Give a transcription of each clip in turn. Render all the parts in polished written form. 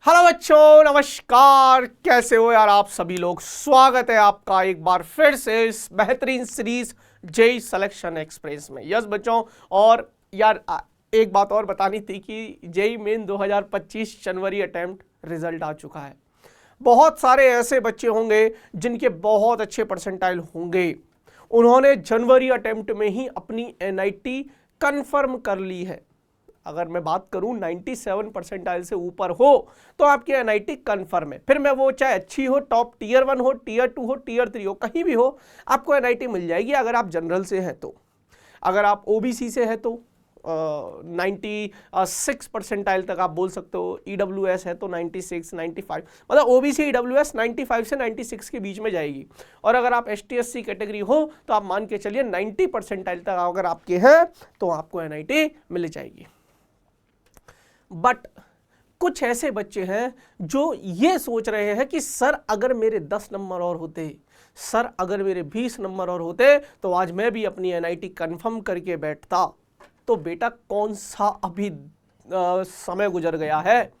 Hello बच्चों, नमस्कार। कैसे हो यार आप सभी लोग। स्वागत है आपका एक बार फिर से इस बेहतरीन सीरीज जेई सिलेक्शन एक्सप्रेस में। यस बच्चों, और यार एक बात और बतानी थी कि जेई मेन 2025 जनवरी अटेम्प्ट रिजल्ट आ चुका है। बहुत सारे ऐसे बच्चे होंगे जिनके बहुत अच्छे परसेंटाइल होंगे, उन्होंने जनवरी अटेम्प्ट में ही अपनी एनआईटी कंफर्म कर ली है। अगर मैं बात करूं 97 परसेंटाइल से ऊपर हो तो आपकी एनआईटी कंफर्म है। फिर मैं वो चाहे अच्छी हो, टॉप टीयर 1 हो, टीयर 2 हो, टीयर 3 हो, कहीं भी हो आपको एनआईटी मिल जाएगी। अगर आप जनरल से हैं तो, अगर आप ओबीसी से हैं तो 96 परसेंटाइल तक आप बोल सकते हो। ईडब्ल्यूएस है तो 96, 95, मतलब ओबीसी ईडब्ल्यूएस 95 से 96 के बीच में जाएगी। और अगर आप एसटी एससी कैटेगरी हो तो आप मान के चलिए 90 परसेंटाइल तक अगर आपके हैं तो आपको एनआईटी मिल जाएगी। बट कुछ ऐसे बच्चे हैं जो ये सोच रहे हैं कि सर अगर मेरे 10 नंबर और होते, सर अगर मेरे 20 नंबर और होते तो आज मैं भी अपनी एनआईटी कंफर्म करके बैठता। तो बेटा कौन सा अभी समय गुजर गया है,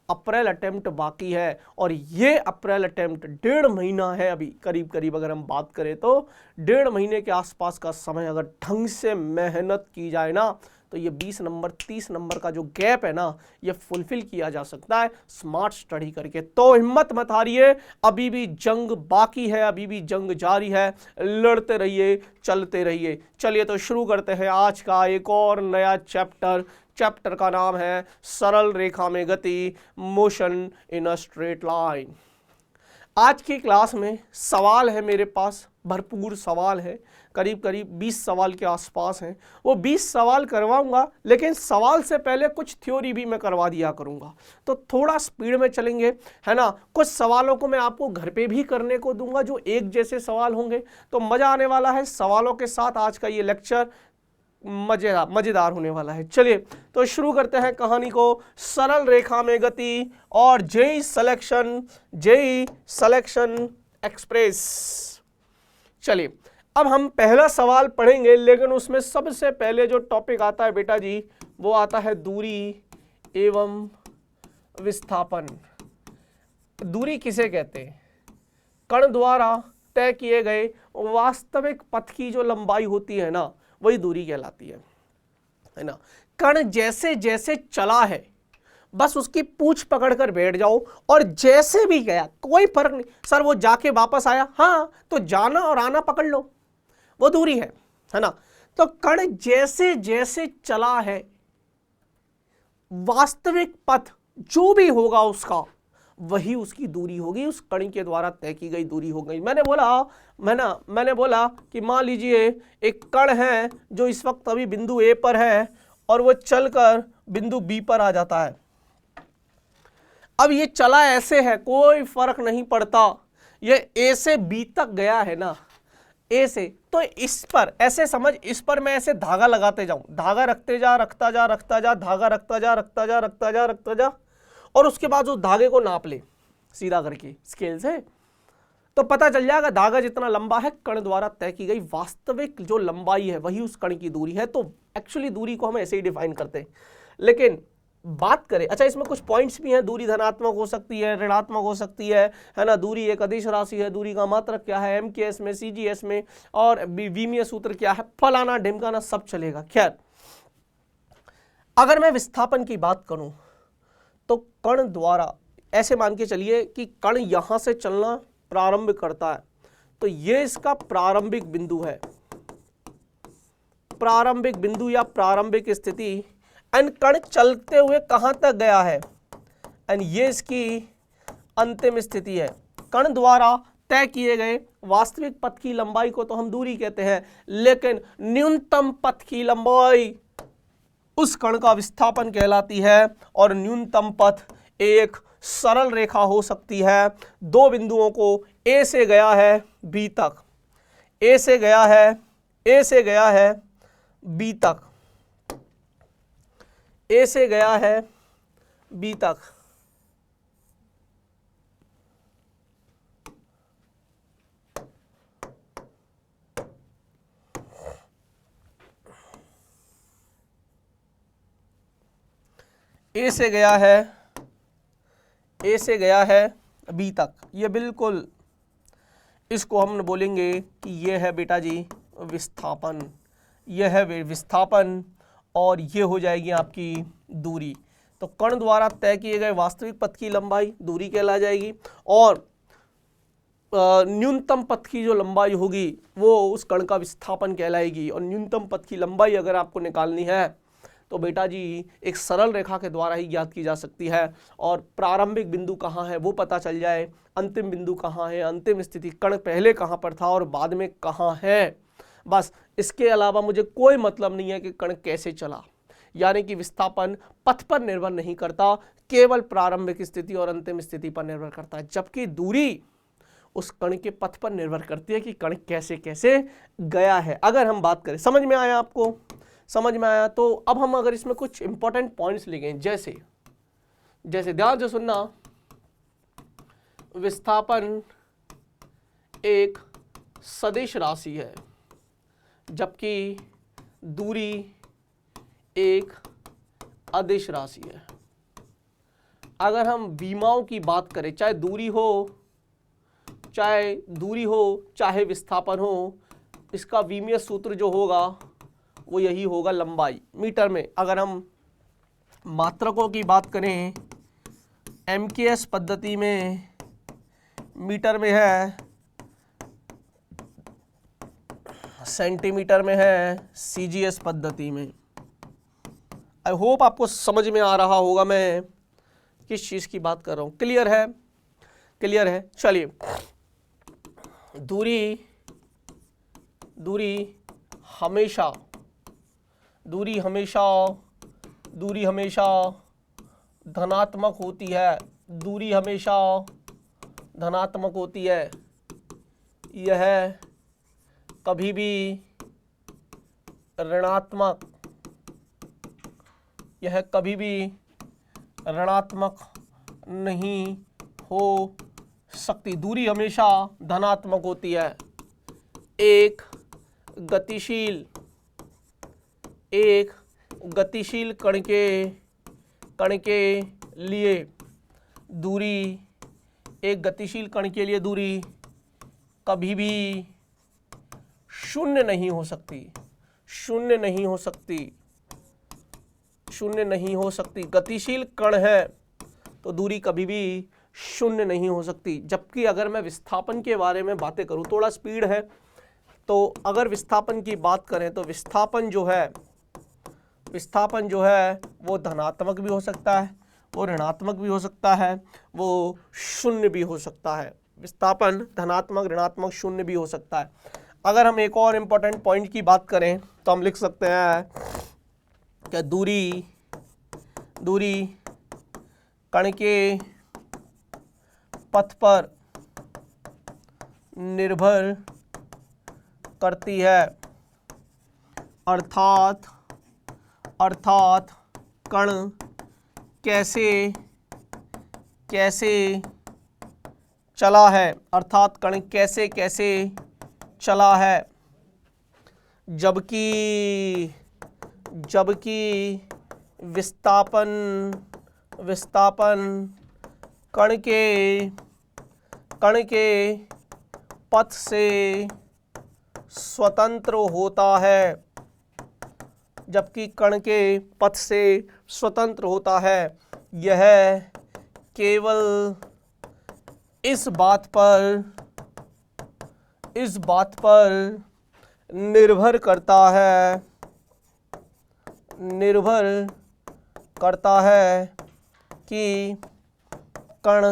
अप्रैल अटेम्प्ट बाकी है। और ये अप्रैल अटेम्प्ट 1.5 महीना है अभी, करीब करीब अगर हम बात करें तो 1.5 महीने के आसपास का समय अगर ढंग से मेहनत की जाए ना तो ये 20 नंबर 30 नंबर का जो गैप है ना ये फुलफिल किया जा सकता है स्मार्ट स्टडी करके। तो हिम्मत मत हारिए, अभी भी जंग बाकी है, अभी भी जंग जारी है, लड़ते रहिए, चलते रहिए। चलिए तो शुरू करते हैं आज का एक और नया चैप्टर। चैप्टर का नाम है सरल रेखा में गति, motion in a straight line. आज की क्लास में सवाल है मेरे पास, भरपूर सवाल है, करीब करीब 20 सवाल के आसपास हैं। वो 20 सवाल करवाऊंगा, लेकिन सवाल से पहले कुछ थ्योरी भी मैं करवा दिया करूंगा, तो थोड़ा स्पीड में चलेंगे, है ना। कुछ सवालों को मैं आपको घर पे भी करने को दूंगा जो एक जैसे सवाल होंगे, तो मजा आने वाला है सवालों के साथ। आज का ये लेक्चर मजेदार होने वाला है। चलिए तो शुरू करते हैं कहानी को। सरल रेखा में गति और जेई सिलेक्शन एक्सप्रेस। चलिए अब हम पहला सवाल पढ़ेंगे, लेकिन उसमें सबसे पहले जो टॉपिक आता है बेटा जी वो आता है दूरी एवं विस्थापन। दूरी किसे कहते हैं? कण द्वारा तय किए गए वास्तविक पथ की जो लंबाई होती है ना वही दूरी कहलाती है ना। कण जैसे जैसे चला है बस उसकी पूंछ पकड़कर बैठ जाओ, और जैसे भी गया कोई फर्क नहीं। सर वो जाके वापस आया, हाँ तो जाना और आना पकड़ लो, वो दूरी है ना। तो कण जैसे जैसे चला है वास्तविक पथ जो भी होगा उसका वही उसकी दूरी होगी, उस कण के द्वारा तय की गई दूरी हो गई। मैंने बोला कि मान लीजिए एक कण है जो इस वक्त अभी बिंदु ए पर है और वो चलकर बिंदु बी पर आ जाता है। अब ये चला ऐसे है, कोई फर्क नहीं पड़ता, ये ए से बी तक गया है ना, ए से, तो इस पर ऐसे समझ, इस पर मैं ऐसे धागा लगाते जाऊं, धागा रखते जा, रखता जा, रखता जा, धागा रखता जा, रखता जा, रखता जा, रखता जा, और उसके बाद उस धागे को नाप ले सीधा करके स्केल से, तो पता चल जाएगा धागा जितना लंबा है कण द्वारा तय की गई वास्तविक जो लंबाई है वही उस कण की दूरी है। तो एक्चुअली दूरी को हम ऐसे ही डिफाइन करते हैं। लेकिन बात करें, अच्छा इसमें कुछ पॉइंट्स भी हैं, दूरी धनात्मक हो सकती है, ऋणात्मक हो सकती है ना। दूरी एक अदिश राशि है, दूरी का मात्रक क्या है, एमकेएस में, सीजीएस में, और विमीय सूत्र क्या है, फलाना ढिमकाना सब चलेगा। खैर अगर मैं विस्थापन की बात करूं तो कण द्वारा ऐसे मान के चलिए कि कण यहां से चलना प्रारंभ करता है, तो ये इसका प्रारंभिक बिंदु है, प्रारंभिक बिंदु या प्रारंभिक स्थिति। एंड कण चलते हुए कहां तक गया है, एंड ये इसकी अंतिम स्थिति है। कण द्वारा तय किए गए वास्तविक पथ की लंबाई को तो हम दूरी कहते हैं, लेकिन न्यूनतम पथ की लंबाई उस कण का विस्थापन कहलाती है। और न्यूनतम पथ एक सरल रेखा हो सकती है, दो बिंदुओं को ए से गया है बी तक, ए से गया है, ए से गया है बी तक, ए से गया है बी तक। ए से गया है ए से गया है बी तक, ये बिल्कुल इसको हम बोलेंगे कि ये है बेटा जी विस्थापन, ये है विस्थापन और ये हो जाएगी आपकी दूरी। तो कण द्वारा तय किए गए वास्तविक पथ की लंबाई दूरी कहला जाएगी और न्यूनतम पथ की जो लंबाई होगी वो उस कण का विस्थापन कहलाएगी। और न्यूनतम पथ की लंबाई अगर आपको निकालनी है तो बेटा जी एक सरल रेखा के द्वारा ही ज्ञात की जा सकती है और प्रारंभिक बिंदु कहाँ है वो पता चल जाए, अंतिम बिंदु कहाँ है, अंतिम स्थिति कण पहले कहाँ पर था और बाद में कहाँ है, बस इसके अलावा मुझे कोई मतलब नहीं है कि कण कैसे चला। यानी कि विस्थापन पथ पर निर्भर नहीं करता, केवल प्रारंभिक स्थिति और अंतिम स्थिति पर निर्भर करता है, जबकि दूरी उस कण के पथ पर निर्भर करती है कि कण कैसे कैसे गया है। अगर हम बात करें, समझ में आया आपको, समझ में आया? तो अब हम अगर इसमें कुछ इंपॉर्टेंट पॉइंट्स लिखें, जैसे ध्यान से सुनना, विस्थापन एक सदिश राशि है जबकि दूरी एक अदिश राशि है। अगर हम विमाओं की बात करें, चाहे दूरी हो चाहे विस्थापन हो, इसका विमीय सूत्र जो होगा वो यही होगा, लंबाई मीटर में। अगर हम मात्रकों की बात करें, MKS पद्धति में मीटर में है, सेंटीमीटर में है, CGS पद्धति में। आई होप आपको समझ में आ रहा होगा मैं किस चीज़ की बात कर रहा हूँ। क्लियर है? क्लियर है। चलिए, दूरी हमेशा धनात्मक होती है, दूरी हमेशा धनात्मक होती है। यह कभी भी ऋणात्मक नहीं हो सकती। दूरी हमेशा धनात्मक होती है। एक गतिशील कण के लिए दूरी, एक गतिशील कण के लिए दूरी कभी भी शून्य नहीं हो सकती। गतिशील कण है तो दूरी कभी भी शून्य नहीं हो सकती। जबकि अगर मैं विस्थापन के बारे में बातें करूं, थोड़ा स्पीड है, तो अगर विस्थापन की बात करें तो विस्थापन जो है वो धनात्मक भी हो सकता है, वो ऋणात्मक भी हो सकता है, वो शून्य भी हो सकता है। विस्थापन धनात्मक, ऋणात्मक, शून्य भी हो सकता है। अगर हम एक और इम्पोर्टेंट पॉइंट की बात करें तो हम लिख सकते हैं कि दूरी कण के पथ पर निर्भर करती है, अर्थात कण कैसे चला है, जबकि विस्थापन कण के पथ से स्वतंत्र होता है। यह केवल इस बात पर निर्भर करता है कि कण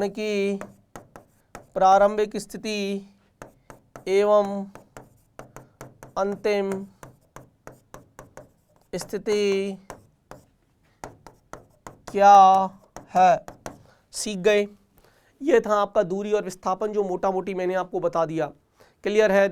की प्रारंभिक स्थिति एवं अंतिम स्थिति क्या है। सीख गए? ये था आपका दूरी और विस्थापन, जो मोटा मोटी मैंने आपको बता दिया। क्लियर है?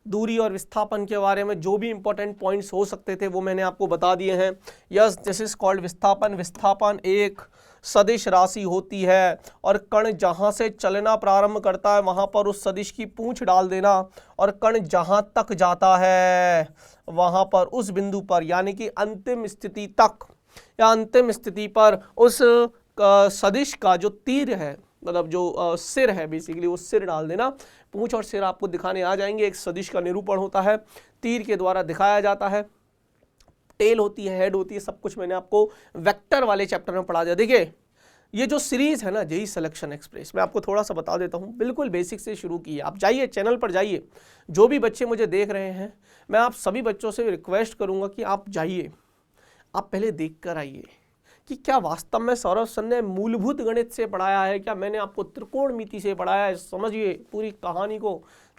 दूरी और विस्थापन के बारे में जो भी इंपॉर्टेंट पॉइंट्स हो सकते थे वो मैंने आपको बता दिए हैं। यस, दिस इज कॉल्ड विस्थापन। विस्थापन एक सदिश राशि होती है और कण जहां से चलना प्रारंभ करता है वहां पर उस सदिश की पूंछ डाल देना और कण जहां तक जाता है वहां पर उस बिंदु पर यानी कि अंतिम स्थिति तक या अंतिम स्थिति पर उस सदिश का जो तीर है, मतलब जो सिर है, बेसिकली वो सिर डाल देना। पूंछ और सिर आपको दिखाने आ जाएंगे। एक सदिश का निरूपण होता है, तीर के द्वारा दिखाया जाता है, टेल होती है, हेड होती है, सब कुछ मैंने आपको वेक्टर वाले चैप्टर में पढ़ा दिया। देखिए ये जो सीरीज है ना जेईई सिलेक्शन एक्सप्रेस, मैं आपको थोड़ा सा बता देता हूँ, बिल्कुल बेसिक से शुरू की है। आप जाइए चैनल पर जाइए, जो भी बच्चे मुझे देख रहे हैं, मैं आप सभी बच्चों से रिक्वेस्ट करूँगा कि आप जाइए, आप पहले देख कर आइए कि क्या वास्तव में सौरभ सर ने मूलभूत गणित से पढ़ाया है, क्या मैंने आपको त्रिकोणमिति से पढ़ाया है। समझिए पूरी कहानी को,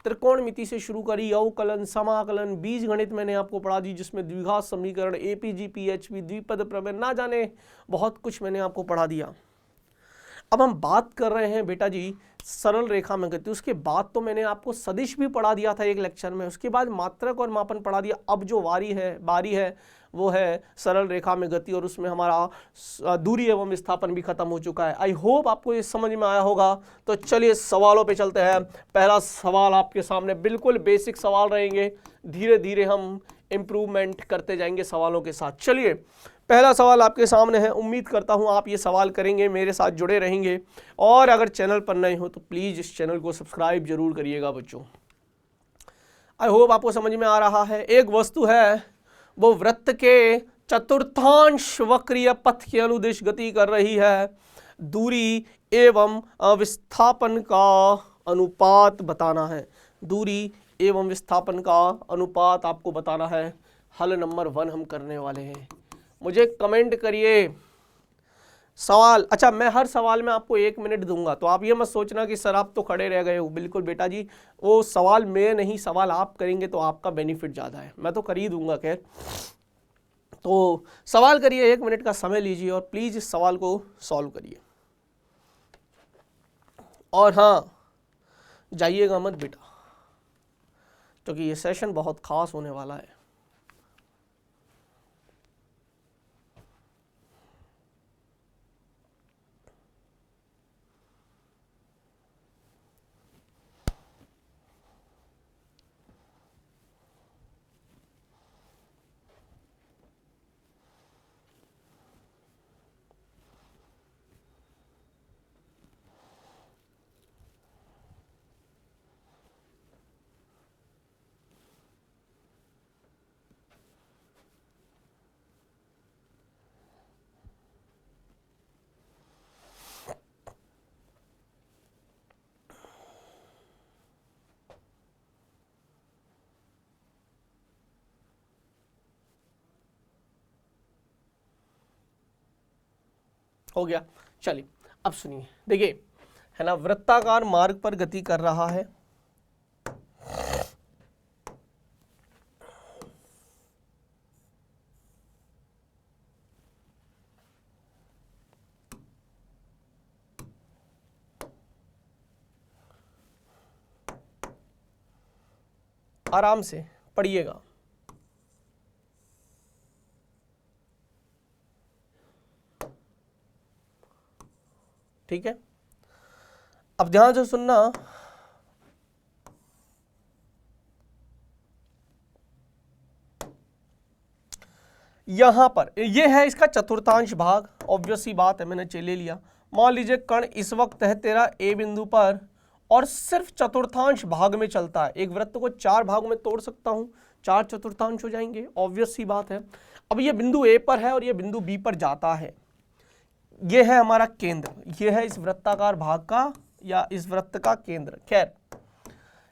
त्रिकोणमिति से शुरू करी, अवकलन, समाकलन, बीज गणित मैंने आपको पढ़ा दी, जिसमें द्विघात समीकरण, एपीजी, पीएचवी, द्विपद प्रमेय, ना जाने बहुत कुछ मैंने आपको पढ़ा दिया। अब हम बात कर रहे हैं बेटा जी सरल रेखा में गति। उसके बाद तो मैंने आपको सदिश भी पढ़ा दिया था एक लेक्चर में, उसके बाद मात्रक और मापन पढ़ा दिया। अब जो बारी है वो है सरल रेखा में गति, और उसमें हमारा दूरी एवं विस्थापन भी खत्म हो चुका है। आई होप आपको ये समझ में आया होगा। तो चलिए सवालों पे चलते हैं। पहला सवाल आपके सामने, बिल्कुल बेसिक सवाल रहेंगे, धीरे धीरे हम इम्प्रूवमेंट करते जाएंगे सवालों के साथ। चलिए पहला सवाल आपके सामने है, उम्मीद करता हूं आप ये सवाल करेंगे, मेरे साथ जुड़े रहेंगे, और अगर चैनल पर नए हो तो प्लीज़ इस चैनल को सब्सक्राइब जरूर करिएगा बच्चों। आई होप आपको समझ में आ रहा है। एक वस्तु है, वो वृत्त के चतुर्थांश वक्रीय पथ के अनुदिश गति कर रही है। दूरी एवं विस्थापन का अनुपात बताना है। दूरी एवं विस्थापन का अनुपात आपको बताना है। हल नंबर 1 हम करने वाले हैं। मुझे कमेंट करिए सवाल। अच्छा, मैं हर सवाल में आपको 1 मिनट दूंगा, तो आप ये मत सोचना कि सर आप तो खड़े रह गए हो। बिल्कुल बेटा जी, वो सवाल मैं नहीं, सवाल आप करेंगे तो आपका बेनिफिट ज़्यादा है। मैं तो कर ही दूंगा खैर। तो सवाल करिए, 1 मिनट का समय लीजिए और प्लीज़ इस सवाल को सॉल्व करिए। और हाँ, जाइएगा मत बेटा, क्योंकि ये सेशन बहुत खास होने वाला है। हो गया। चलिए अब सुनिए, देखिए है ना, वृत्ताकार मार्ग पर गति कर रहा है। आराम से पढ़िएगा। ठीक है, अब ध्यान से सुनना। यहां पर ये है इसका चतुर्थांश भाग, ऑब्वियस सी बात है, मैंने ले लिया। मान लीजिए कण इस वक्त है तेरा ए बिंदु पर और सिर्फ चतुर्थांश भाग में चलता है। एक वृत्त को 4 भागों में तोड़ सकता हूं, 4 चतुर्थांश हो जाएंगे, ऑब्वियस सी बात है। अब ये बिंदु ए पर है और ये बिंदु बी पर जाता है। ये है हमारा केंद्र, ये है इस वृत्ताकार भाग का या इस वृत्त का केंद्र। खैर,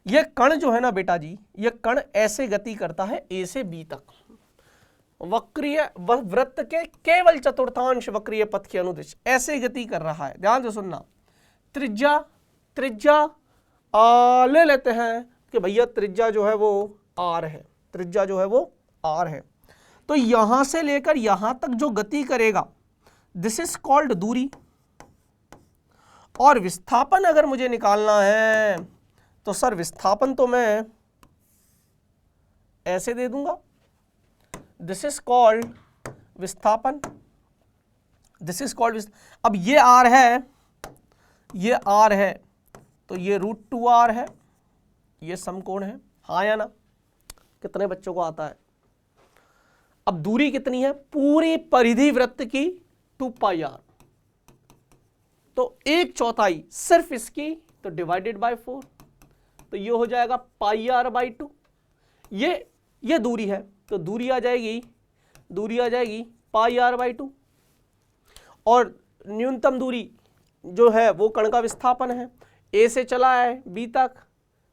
ये कण जो है ना बेटा जी, ये कण ऐसे गति करता है ए से बी तक, वक्रीय वृत्त के केवल चतुर्थांश वक्रीय पथ के अनुदिश ऐसे गति कर रहा है। ध्यान से सुनना। त्रिज्या ले लेते हैं कि भैया त्रिज्या जो है वो r है, त्रिज्या जो है वो r है। तो यहां से लेकर यहां तक जो गति करेगा, दिस इज कॉल्ड दूरी। और विस्थापन अगर मुझे निकालना है तो सर विस्थापन तो मैं ऐसे दे दूंगा, दिस इज कॉल्ड विस्थापन। दिस इज कॉल्ड, अब ये आर है, ये आर है, तो ये √2r है, ये समकोण है, हाँ या ना? कितने बच्चों को आता है? अब दूरी कितनी है पूरी परिधि वृत्त की? 2πr, तो 1/4 सिर्फ इसकी, तो डिवाइडेड बाय 4, तो ये हो जाएगा πr/2। ये दूरी है, तो दूरी आ जाएगी πr/2। और न्यूनतम दूरी जो है वो कण का विस्थापन है, ए से चला है बी तक,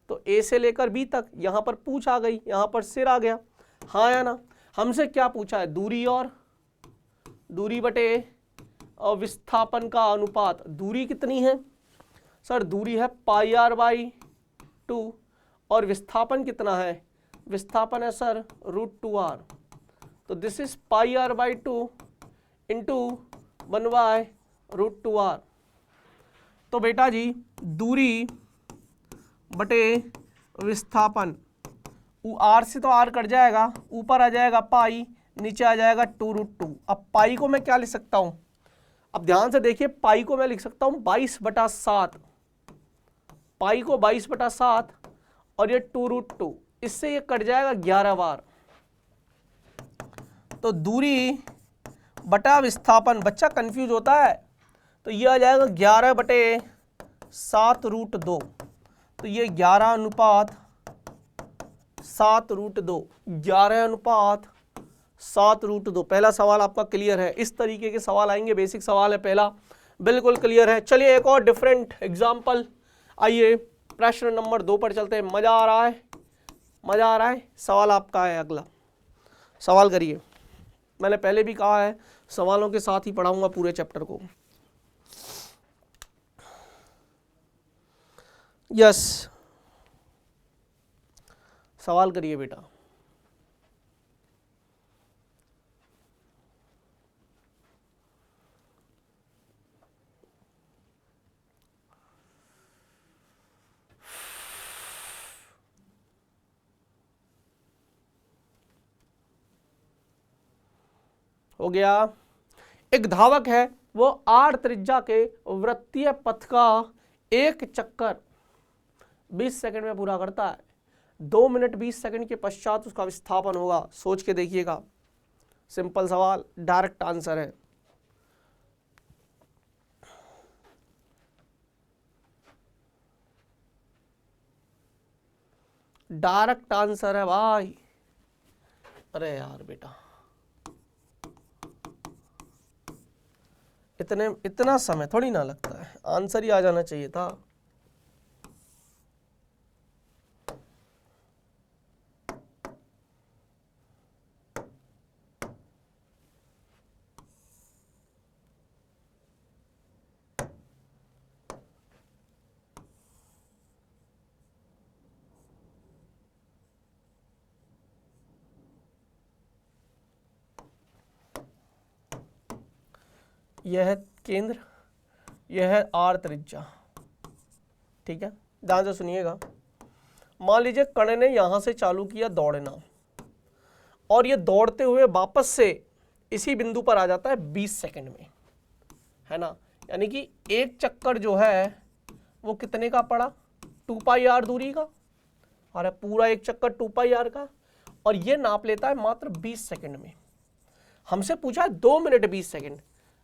तो ए से लेकर बी तक, यहां पर पूछ आ गई, यहां पर सिर आ गया, हाँ या ना? हमसे क्या पूछा है? दूरी बटे विस्थापन का अनुपात। दूरी कितनी है सर? दूरी है πr/2, और विस्थापन कितना है? विस्थापन है सर √2r, तो this is πr/2 into 1/√2r। तो बेटा जी दूरी बटे विस्थापन, आर से तो आर कट जाएगा, ऊपर आ जाएगा पाई, नीचे आ जाएगा 2√2। अब पाई को मैं क्या लिख सकता हूं? अब ध्यान से देखिए, पाई को मैं लिख सकता हूं 22/7, पाई को 22/7, और ये 2√2, इससे ये कट जाएगा 11 बार। तो दूरी बटा विस्थापन, बच्चा कंफ्यूज होता है, तो ये आ जाएगा 11/7√2, तो ये 11/7√2, 11/7√2। पहला सवाल आपका क्लियर है? इस तरीके के सवाल आएंगे, बेसिक सवाल है पहला, बिल्कुल क्लियर है। चलिए एक और डिफरेंट एग्जाम्पल, आइए प्रश्न नंबर 2 पर चलते हैं। मजा आ रहा है? मजा आ रहा है? सवाल आपका है, अगला सवाल करिए। मैंने पहले भी कहा है सवालों के साथ ही पढ़ाऊंगा पूरे चैप्टर को। यस, सवाल करिए बेटा। हो गया। एक धावक है, वो r त्रिज्या के वृत्तीय पथ का एक चक्कर 20 सेकंड में पूरा करता है। 2 मिनट 20 सेकंड के पश्चात उसका विस्थापन होगा। सोच के देखिएगा, सिंपल सवाल, डायरेक्ट आंसर है। डायरेक्ट आंसर है भाई। अरे यार बेटा, इतना समय थोड़ी ना लगता है, आंसर ही आ जाना चाहिए था। यह है केंद्र, यह है r त्रिज्या, ठीक है। ध्यान से सुनिएगा। मान लीजिए कण ने यहां से चालू किया दौड़ना, और ये दौड़ते हुए वापस से इसी बिंदु पर आ जाता है 20 सेकंड में, है ना। यानी कि एक चक्कर जो है वो कितने का पड़ा? 2πr दूरी का, और पूरा एक चक्कर 2πr का, और ये नाप लेता है मात्र 20 सेकंड में। हमसे पूछा है 2 मिनट 20 सेकंड।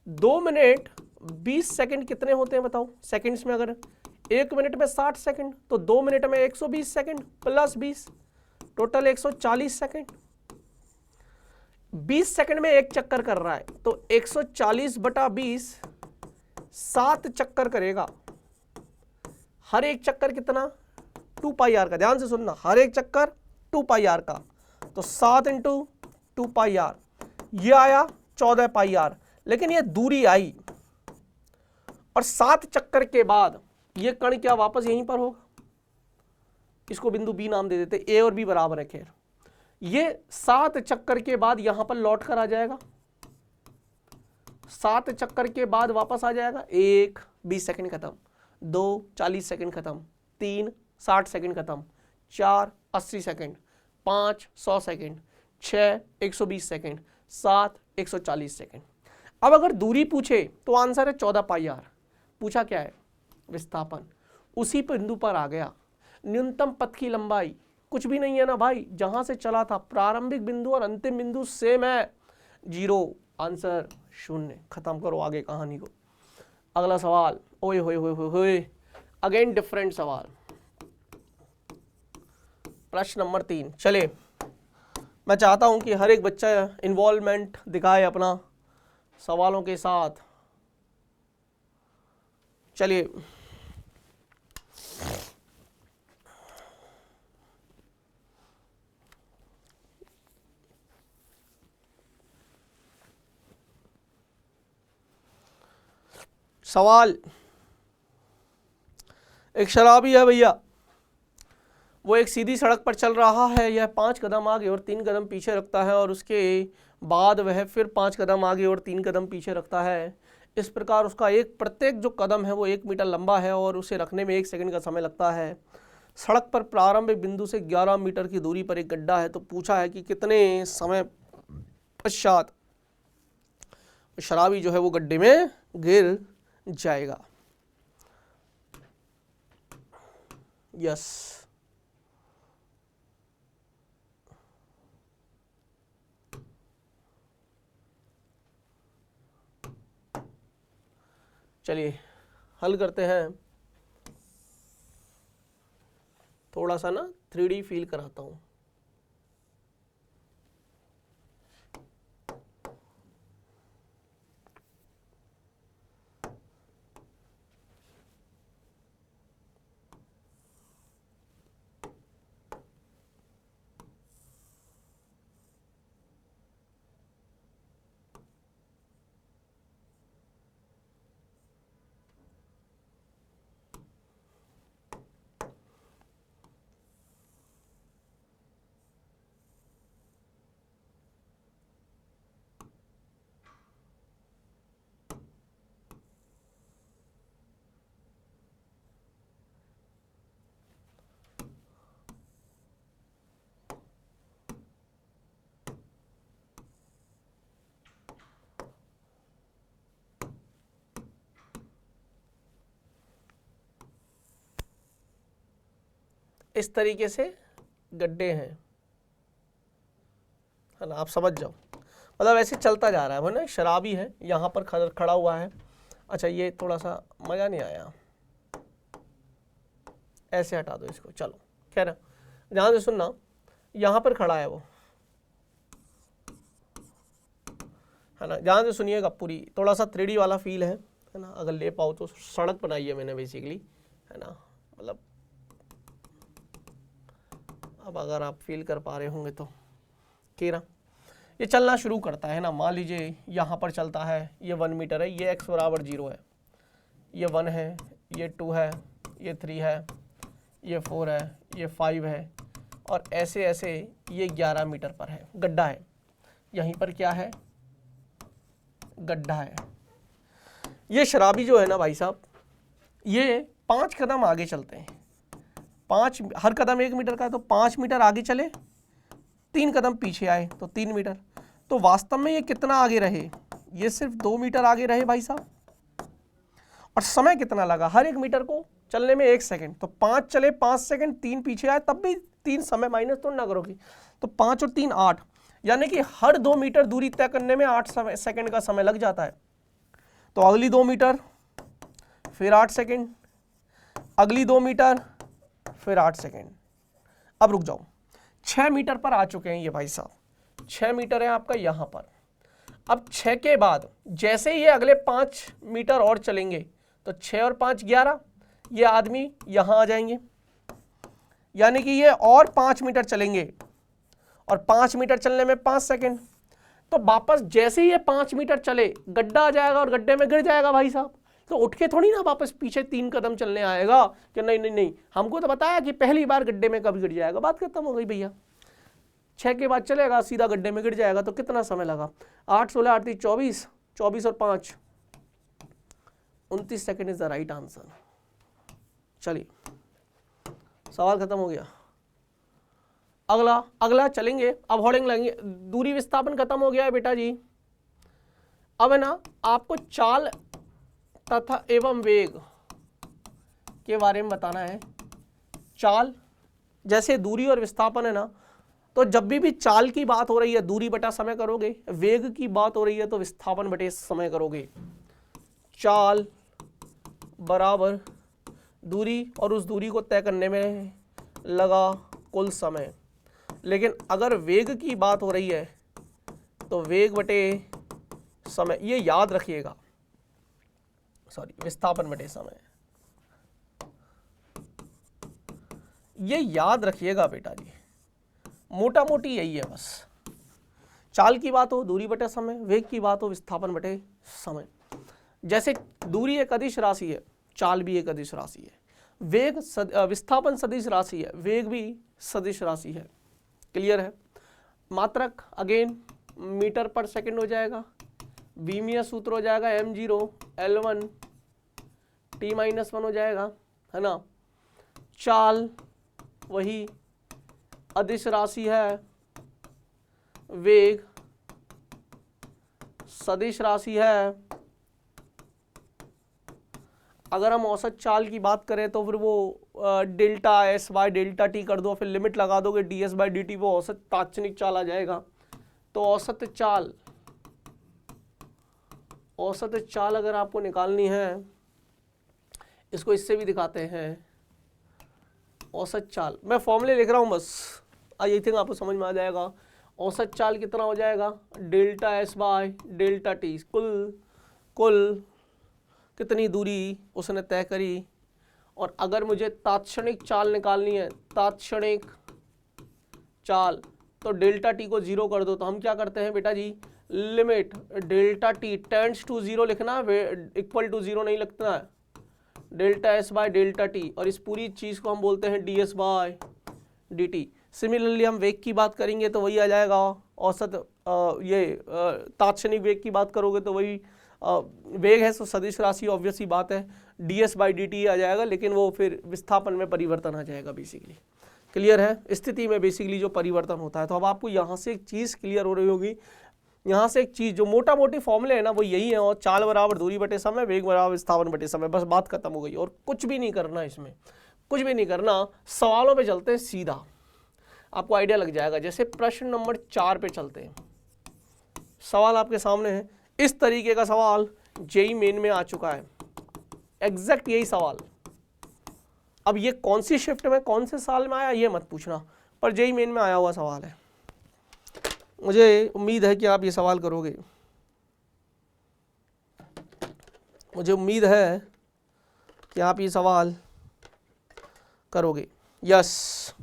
2 मिनट 20 सेकंड कितने होते हैं बताओ सेकंड्स में? अगर 1 मिनट में 60 सेकंड, तो 2 मिनट में 120 second plus 20, total 140 second. 20 second में एक चक्कर कर रहा है, तो 140/20 7 चक्कर करेगा। हर एक चक्कर कितना? 2πr का। ध्यान से सुनना, हर एक चक्कर 2πr का, तो 7 × 2πr, ये आया 14πr। लेकिन ये दूरी आई, और 7 चक्कर के बाद ये कण क्या वापस यहीं पर होगा? इसको बिंदु बी नाम दे देते, ए और बी बराबर है। खैर, ये 7 चक्कर के बाद यहां पर लौट कर आ जाएगा। 7 चक्कर के बाद वापस आ जाएगा। 1 20 सेकंड खत्म, 2 40 सेकंड खत्म, 3 60 सेकंड खत्म, 4 80 सेकंड, 5 100 सेकंड, 6 120 सेकंड, 7 140 सेकंड। अब अगर दूरी पूछे तो आंसर है 14 पाई आर। पूछा क्या है? विस्थापन। उसी बिंदु पर आ गया। न्यूनतम पथ की लंबाई कुछ भी नहीं है ना भाई, जहां से चला था प्रारंभिक बिंदु और अंतिम बिंदु सेम है, 0, आंसर 0। खत्म करो आगे कहानी को। अगला सवाल, ओए होए होए होए होए, अगेन डिफरेंट सवाल। प्रश्न नंबर 3। चले, मैं चाहता हूं कि हर एक बच्चा इन्वॉल्वमेंट दिखाए अपना सवालों के साथ। चलिए, सवाल, एक शराबी है भैया, वो एक सीधी सड़क पर चल रहा है। यह 5 कदम आगे और 3 कदम पीछे रखता है और उसके बाद वह फिर 5 कदम आगे और 3 कदम पीछे रखता है। इस प्रकार उसका प्रत्येक जो कदम है वो 1 मीटर लंबा है और उसे रखने में 1 सेकंड का समय लगता है। सड़क पर प्रारंभिक बिंदु से 11 मीटर की दूरी पर एक गड्ढा है। तो पूछा है कि कितने समय पश्चात शराबी जो है वो गड्ढे में गिर जाएगा। यस, चलिए हल करते हैं। थोड़ा सा ना 3D फील कराता हूं। इस तरीके से गड्ढे हैं, है ना, आप समझ जाओ। मतलब ऐसे चलता जा रहा है वो ना, शराबी है यहाँ पर खड़ा हुआ है। अच्छा, ये थोड़ा सा मज़ा नहीं आया, ऐसे हटा दो इसको। चलो, कह रहा ध्यान से सुनना, यहाँ पर खड़ा है वो, है ना, ध्यान से सुनिएगा पूरी। थोड़ा सा 3D वाला फील है ना, अगर ले पाओ तो। सड़क बनाई है मैंने बेसिकली, है ना, मतलब अब अगर आप फील कर पा रहे होंगे तो। ठीक ना, ये चलना शुरू करता है ना, मान लीजिए यहाँ पर चलता है, ये 1 मीटर है, ये x बराबर 0 है, ये 1 है, ये 2 है, ये 3 है, ये 4 है, ये 5 है, और ऐसे ऐसे ये 11 मीटर पर है, गड्ढा है। यहीं पर क्या है? गड्ढा है। ये शराबी जो है ना भाई साहब, ये 5 कदम आगे चलते हैं। 5, हर कदम 1 मीटर का है, तो 5 मीटर आगे चले, 3 कदम पीछे आए तो 3 मीटर। तो वास्तव में ये कितना आगे रहे? ये सिर्फ 2 मीटर आगे रहे भाई साहब। और समय कितना लगा? हर 1 मीटर को चलने में 1 सेकंड। तो 5 चले 5 सेकंड, 3 पीछे आए, तब भी 3 समय माइनस तो ना करोगे। तो 5 और 3 8, यानी कि हर 2 मीटर दूरी तय करने में 8 सेकंड का समय लग जाता है। तो अगली 2 मीटर फिर 8 सेकंड, अगली 2 मीटर फिर 8 सेकंड। अब रुक जाओ, 6 मीटर पर आ चुके हैं ये भाई साहब। 6 मीटर है आपका यहाँ पर। अब 6 के बाद जैसे ही ये अगले 5 मीटर और चलेंगे, तो 6 और 5 11, ये आदमी यहाँ आ जाएंगे, यानी कि ये और 5 मीटर चलेंगे, और 5 मीटर चलने में 5 सेकंड। तो वापस जैसे ही ये 5 मीटर चले, गड्ढा आ जाएगा और गड्ढे में गिर जाएगा भाई साहब। तो उठ के थोड़ी ना वापस पीछे 3 कदम चलने आएगा कि नहीं नहीं नहीं, हमको तो बताया कि पहली बार गड्ढे में कब गिर जाएगा, बात खत्म हो गई भैया। 6 के बाद चलेगा, सीधा गड्ढे में गिर जाएगा। तो कितना समय लगा? 8 16 8 24, 24 और 5 29 second is the right answer. चलिए, सवाल खत्म हो गया। अगला चलेंगे, अब होल्डिंग लगेंगे। दूरी विस्थापन खत्म हो गया है बेटा जी। अब है ना आपको चाल तथा एवं वेग के बारे में बताना है। चाल जैसे दूरी और विस्थापन है ना, तो जब भी चाल की बात हो रही है दूरी बटा समय करोगे, वेग की बात हो रही है तो विस्थापन बटे समय करोगे। चाल बराबर दूरी और उस दूरी को तय करने में लगा कुल समय। लेकिन अगर वेग की बात हो रही है तो वेग बटे समय, ये याद रखिएगा, सॉरी विस्थापन बटे समय, ये याद रखिएगा बेटा जी, मोटा मोटी यही है बस। चाल की बात हो दूरी बटे समय, वेग की बात हो विस्थापन बटे समय। जैसे दूरी एक अदिश राशि है, चाल भी एक अदिश राशि है, वेग विस्थापन सदिश राशि है, वेग भी सदिश राशि है। क्लियर है? मात्रक अगेन मीटर पर सेकंड हो जाएगा, बीमीय सूत्र हो जाएगा m0 L1 t-1 हो जाएगा, है ना। चाल वही अदिश राशि है, वेग सदिश राशि है। अगर हम औसत चाल की बात करें तो फिर वो delta S by delta T कर दो, फिर लिमिट लगा दोगे D S by D T, वो औसत तात्क्षणिक चाल आ जाएगा। तो औसत चाल अगर आपको निकालनी है, इसको इससे भी दिखाते हैं। औसत चाल मैं फॉर्मूले लिख रहा हूँ बस, आई थिंक आपको समझ में आ जाएगा। औसत चाल कितना हो जाएगा, delta S by delta T, कुल कितनी दूरी उसने तय करी। और अगर मुझे तात्क्षणिक चाल निकालनी है, तात्क्षणिक चाल, तो डेल्टा टी को 0 कर दो। तो हम क्या करते हैं बेटा जी, limit delta T tends to 0 लिखना, इक्वल टू 0 नहीं लिखना है, delta S by delta T, और इस पूरी चीज़ को हम बोलते हैं D S by D T. Similarly हम वेग की बात करेंगे तो वही आ जाएगा औसत, तात्क्षणिक वेग की बात करोगे तो वही वेग है, सो सदिश राशि ऑब्वियस ही बात है, D S by D T आ जाएगा, लेकिन वो फिर विस्थापन में परिवर्तन आ जाएगा बेसिकली। क्लियर है? स्थिति में बेसिकली जो परिवर्तन होता है। तो अब आपको यहाँ से एक चीज़ क्लियर हो रही होगी, यहाँ से एक चीज़ जो मोटा मोटी फॉर्मूले है ना वो यही है, और चाल बराबर दूरी बटे समय, वेग बराबर विस्थापन बटे समय, बस बात खत्म हो गई। और कुछ भी नहीं करना इसमें, कुछ भी नहीं करना। सवालों पे चलते हैं सीधा, आपको आइडिया लग जाएगा। जैसे प्रश्न नंबर 4 पे चलते हैं, सवाल आपके सामने है। इस तरीके का सवाल जेईई मेन में आ चुका है, एग्जैक्ट यही सवाल। अब ये कौन सी शिफ्ट में कौन से साल में आया ये मत पूछना, पर जेईई मेन में आया हुआ सवाल है। मुझे उम्मीद है कि आप ये सवाल करोगे, मुझे उम्मीद है कि आप ये सवाल करोगे। यस,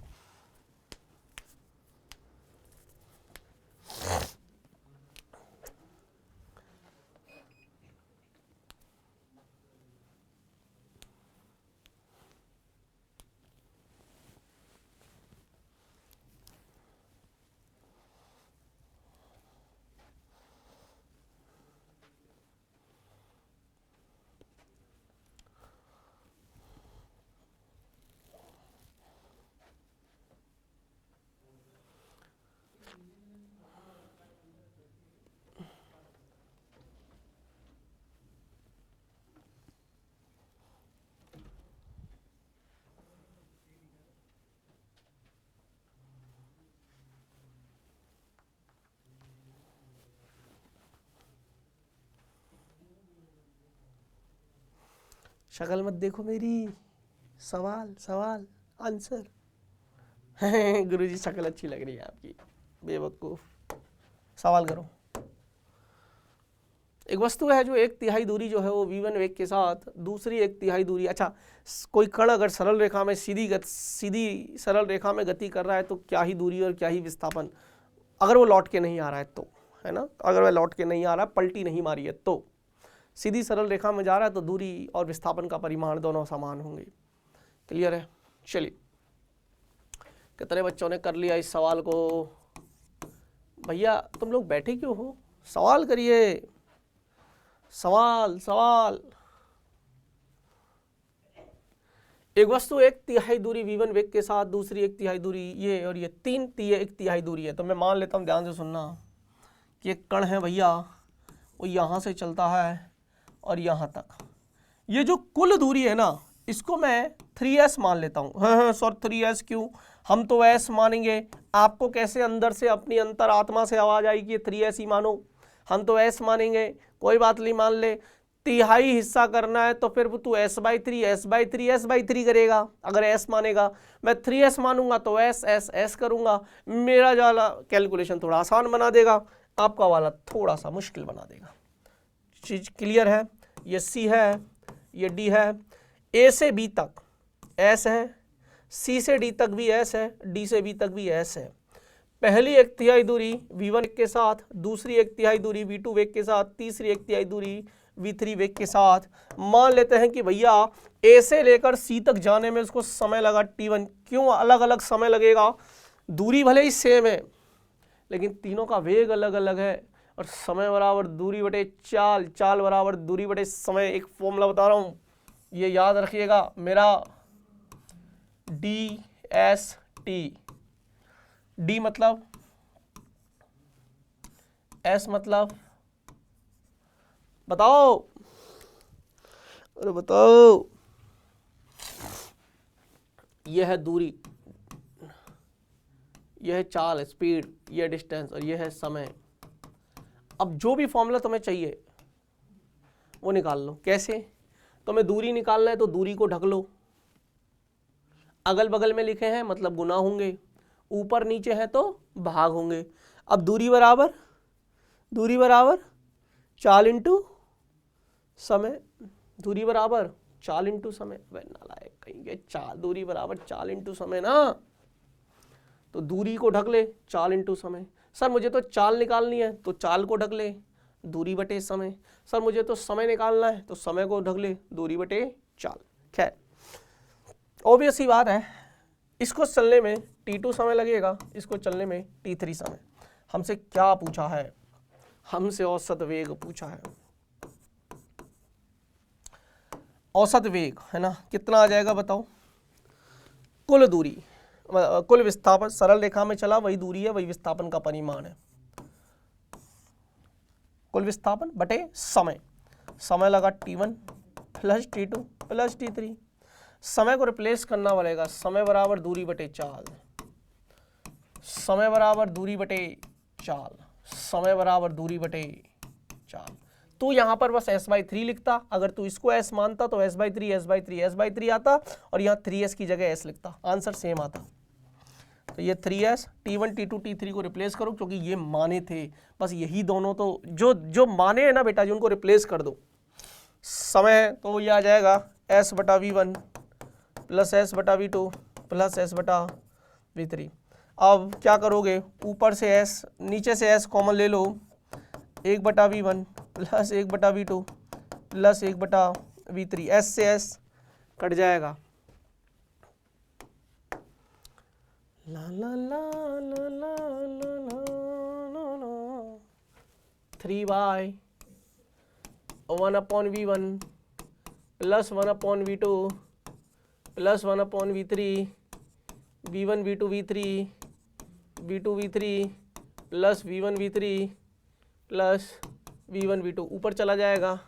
शक्ल मत देखो मेरी, सवाल आंसर। गुरुजी शक्ल अच्छी लग रही है आपकी, बेवकूफ। सवाल करो। एक वस्तु है जो 1/3 दूरी जो है वो v1 वेग के साथ दूसरी 1/3 दूरी, अच्छा कोई कण अगर सरल रेखा में सीधी सरल रेखा में गति कर रहा है तो क्या ही दूरी और क्या ही विस्थापन, अगर वो लौट के नहीं आ रहा है तो, है ना, अगर वह लौट के नहीं आ रहा है, पलटी नहीं मारी है तो, सीधी सरल रेखा में जा रहा है तो दूरी और विस्थापन का परिमाण दोनों समान होंगे। क्लियर है? चलिए, कितने बच्चों ने कर लिया इस सवाल को? भैया तुम लोग बैठे क्यों हो, सवाल करिए, सवाल। एक वस्तु 1/3 दूरी v1 वेग के साथ दूसरी 1/3 दूरी ये, और ये 1/3 दूरी है। तो मैं मान लेता हूं, ध्यान से सुनना, कि एक कण है भैया वो यहाँ से चलता है और यहाँ तक। ये जो कुल दूरी है ना, इसको मैं 3s मान लेता हूँ। हाँ सर 3s क्यों? हम तो s मानेंगे। आपको कैसे अंदर से अपनी अंतर आत्मा से आवाज आएगी 3s ही मानो? हम तो s मानेंगे। कोई बात नहीं, मान ले। तिहाई हिस्सा करना है तो फिर तू s/3 करेगा अगर s मानेगा। मैं 3s मानूंगा तो s करूंगा। मेरा वाला कैलकुलेशन थोड़ा आसान बना देगा, आपका वाला थोड़ा सा मुश्किल बना देगा। चीज क्लियर है? ये c है, ये d है, a से b तक s है, c से d तक भी s है, d से b तक भी s है। पहली एक तिहाई दूरी v1 वेग के साथ, दूसरी एक तिहाई दूरी v2 वेग के साथ, तीसरी एक तिहाई दूरी v3 वेग के साथ। मान लेते हैं कि भैया a से लेकर c तक जाने में उसको समय लगा t1। क्यों अलग अलग समय लगेगा? दूरी भले ही सेम है लेकिन तीनों का वेग अलग अलग है, और समय बराबर दूरी बटे चाल, चाल बराबर दूरी बटे समय। एक फॉर्मूला बता रहा हूँ, ये याद रखिएगा मेरा, DST। D मतलब S मतलब, बताओ, अरे बताओ। यह है दूरी, यह है चाल स्पीड, यह डिस्टेंस, और यह है समय। अब जो भी फॉर्मूला तुम्हें चाहिए वो निकाल लो। कैसे? तुम्हें दूरी निकालना है तो दूरी को ढक लो, अगल बगल में लिखे हैं मतलब गुना होंगे, ऊपर नीचे है तो भाग होंगे। अब दूरी बराबर चाल इंटू समय, दूरी बराबर चाल इंटू समय। वह नालायक कहीं के, चाल दूरी बराबर चाल इंटू समय ना, तो दूरी को ढक ले चाल इंटू समय। सर मुझे तो चाल निकालनी है तो चाल को ढक ले दूरी बटे समय। सर मुझे तो समय निकालना है तो समय को ढक ले दूरी बटे चाल। खैर ऑब्वियस ही बात है, इसको चलने में t2 समय लगेगा, इसको चलने में t3 समय। हमसे क्या पूछा है? हमसे औसत वेग पूछा है। औसत वेग है ना, कितना आ जाएगा बताओ? कुल दूरी, कुल विस्थापन, सरल रेखा में चला वही दूरी है, वही विस्थापन का परिमाण है। कुल विस्थापन बटे समय, समय लगा t1 plus t2 plus t3। समय को रिप्लेस करना पड़ेगा, समय बराबर दूरी बटे चाल, समय बराबर दूरी बटे चाल, समय बराबर दूरी बटे चाल। तो यहाँ पर बस s/3 लिखता, अगर तू इसको s मानता तो s/3 आता, और यहाँ 3s की जगह s लिखता, आंसर सेम आता। तो ये 3s, t1 t2 t3 को रिप्लेस करो, क्योंकि ये माने थे, बस यही दोनों तो जो माने हैं ना बेटा जी, उनको रिप्लेस कर दो। समय तो ये आ जाएगा s/v1 plus s/v2 plus s/v3। अब क्या करोगे? ऊपर से s, नीचे से s कॉमन ले लो, 1/v1 plus 1/v2 plus 1/v3। s से s कट जाएगा, ला ला ला ला ला ला ला 3/1/v1 plus 1/v2 plus 1/v3, v1 v2 v3 v2 v3 plus v1 v3 plus v1 v2। ऊपर चला जाएगा,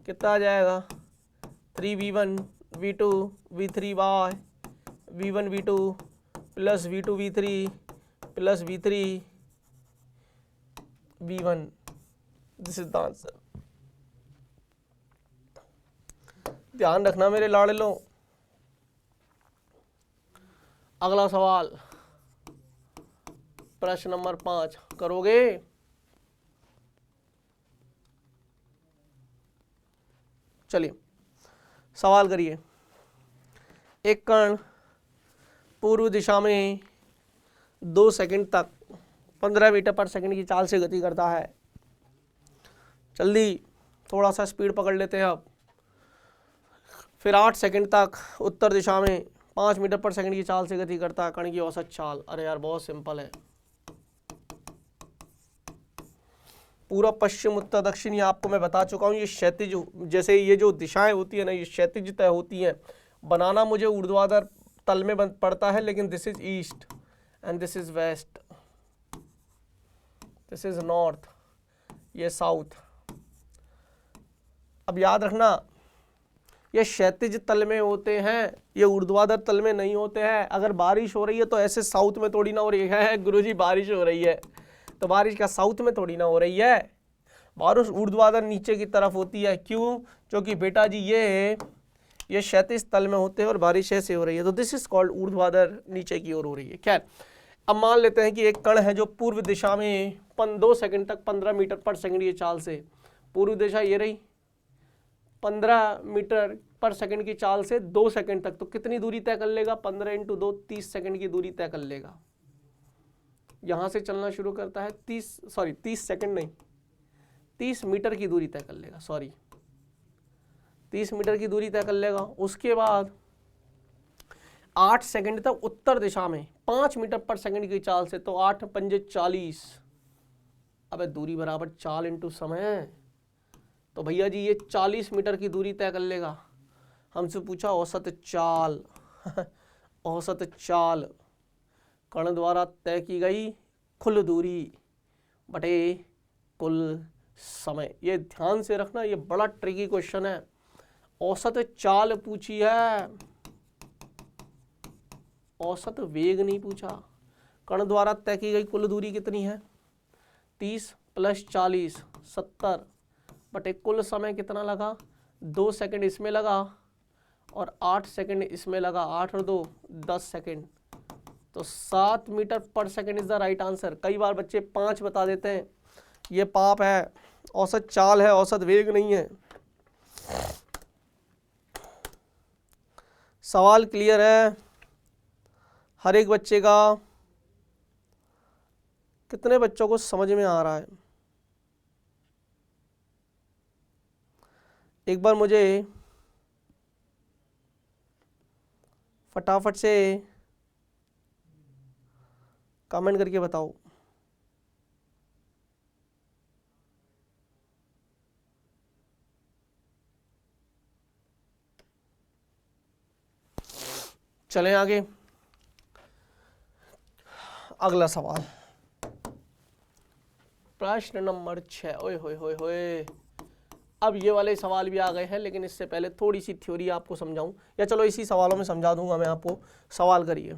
कितना आ जाएगा? 3v1 v2 v3 v1 v2 plus v2 v3 plus v3 v1। This is the answer. ध्यान रखना मेरे लाडलो। अगला सवाल, प्रश्न नंबर 5 करोगे? चलिए सवाल करिए। एक कण पूर्व दिशा में 2 सेकंड तक 15 मीटर पर सेकंड की चाल से गति करता है। जल्दी थोड़ा सा स्पीड पकड़ लेते हैं अब। फिर 8 सेकंड तक उत्तर दिशा में 5 मीटर पर सेकंड की चाल से गति करता है। कण की औसत चाल, अरे यार बहुत सिंपल है। पूर्व पश्चिम उत्तर दक्षिण, ये आपको मैं बता चुका हूँ। ये क्षैतिज, जैसे ये जो दिशाएं होती है ना, ये क्षैतिज तय होती हैं। बनाना मुझे ऊर्ध्वाधर तल में पड़ता है, लेकिन this is east and this is west, this is north ये साउथ। अब याद रखना ये क्षैतिज तल में होते हैं, ये ऊर्ध्वाधर तल में नहीं होते हैं। अगर बारिश हो रही है तो ऐसे साउथ में थोड़ी ना हो रही है गुरुजी, बारिश हो रही है तो बारिश का साउथ में थोड़ी ना हो रही है, बारिश ऊर्ध्वाधर नीचे की तरफ होती है। क्यों? क्योंकि बेटा जी ये क्षैतिज तल में होते हैं और बारिश ऐसे हो रही है, तो दिस इज कॉल्ड ऊर्ध्वाधर, नीचे की ओर हो रही है। खैर, अब मान लेते हैं कि एक कण है जो पूर्व दिशा में 2 सेकंड तक 15 मीटर पर सेकंड की चाल से, पूर्व दिशा ये रही 15 मीटर पर सेकंड की चाल से 2 सेकंड तक, तो कितनी दूरी तय कर लेगा? 15 × 2 30 सेकंड की दूरी तय कर लेगा। यहां से चलना शुरू करता है 30 सेकंड नहीं, 30 मीटर की दूरी तय कर लेगा, 30 मीटर की दूरी तय कर लेगा। उसके बाद 8 सेकंड तक उत्तर दिशा में 5 मीटर पर सेकंड की चाल से, तो 8 × 5 = 40। अब दूरी बराबर चाल इंटू समय, तो भैया जी ये 40 मीटर की दूरी तय कर लेगा। हमसे पूछा औसत चाल औसत चाल कण द्वारा तय की गई कुल दूरी बटे कुल समय। ये ध्यान से रखना, ये बड़ा ट्रिकी क्वेश्चन है। औसत चाल पूछी है, औसत वेग नहीं पूछा। कण द्वारा तय की गई कुल दूरी कितनी है? 30 + 40 70 बटे कुल समय कितना लगा? 2 सेकंड इसमें लगा और 8 सेकंड इसमें लगा, 8 और 2 10 सेकंड, तो 7 मीटर पर second is the right answer. कई बार बच्चे 5 बता देते हैं, ये पाप है। औसत चाल है, औसत वेग नहीं है। सवाल क्लियर है हर एक बच्चे का? कितने बच्चों को समझ में आ रहा है? एक बार मुझे फटाफट से कमेंट करके बताओ। चलें आगे। अगला सवाल, प्रश्न नंबर 6। ओए होए होए होए, अब ये वाले सवाल भी आ गए हैं, लेकिन इससे पहले थोड़ी सी थ्योरी आपको समझाऊं, या चलो इसी सवालों में समझा दूंगा मैं आपको। सवाल करिए,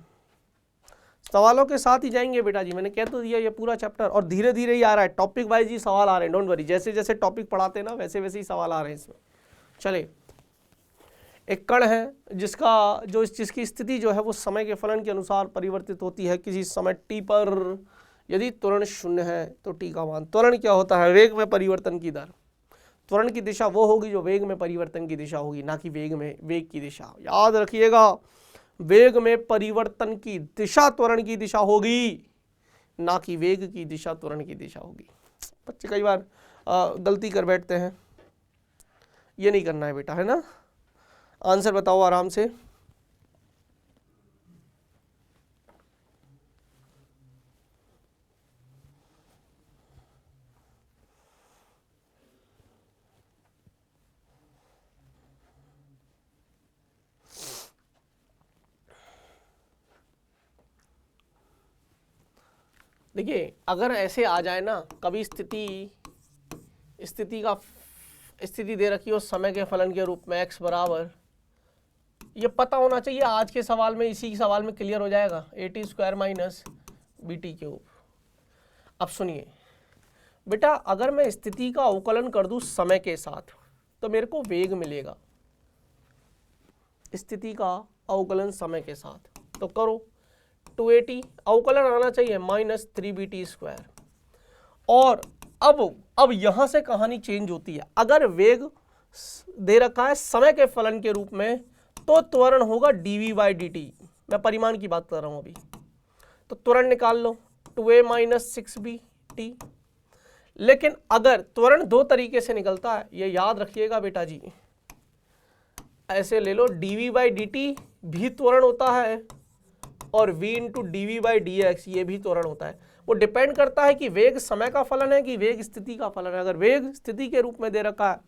सवालों के साथ ही जाएंगे बेटा जी, मैंने कह तो दिया ये पूरा चैप्टर, और धीरे धीरे ही आ रहा है, टॉपिक वाइज ही सवाल आ रहे हैं, डोंट वरी। जैसे जैसे टॉपिक पढ़ाते हैं ना, वैसे वैसे ही सवाल आ रहे हैं इसमें। चले, एक कण है जिसकी स्थिति जो है वो समय के फलन के अनुसार परिवर्तित होती है किसी समय t पर। यदि त्वरण 0 है तो t का मान, त्वरण क्या होता है? वेग में परिवर्तन की दर। त्वरण की दिशा वो होगी जो वेग में परिवर्तन की दिशा होगी, ना कि वेग की दिशा। याद रखिएगा, वेग में परिवर्तन की दिशा त्वरण की दिशा होगी, ना कि वेग की दिशा त्वरण की दिशा होगी। बच्चे कई बार गलती कर बैठते हैं, ये नहीं करना है बेटा, है ना। आंसर बताओ आराम से। देखिए, अगर ऐसे आ जाए ना कभी स्थिति दे रखी हो समय के फलन के रूप में x बराबर, ये पता होना चाहिए। आज के सवाल में, इसी सवाल में क्लियर हो जाएगा, at² - bt³। अब सुनिए बेटा, अगर मैं स्थिति का अवकलन कर दूं समय के साथ तो मेरे को वेग मिलेगा। स्थिति का अवकलन समय के साथ तो करो, 2at अवकलन आना चाहिए -3bt²। और अब यहां से कहानी चेंज होती है। अगर वेग दे रखा है समय के फलन के रूप में तो त्वरण होगा dv/dt। मैं परिमाण की बात कर रहा हूं अभी, तो त्वरण निकाल लो 2a - 6bt। लेकिन अगर त्वरण दो तरीके से निकलता है, ये याद रखिएगा बेटा जी, ऐसे ले लो, dv/dt भी त्वरण होता है और v × dv/dx ये भी त्वरण होता है। वो डिपेंड करता है कि वेग समय का फलन है कि वेग स्थिति का फलन है। अगर वेग स्थिति के रूप में दे रखा है,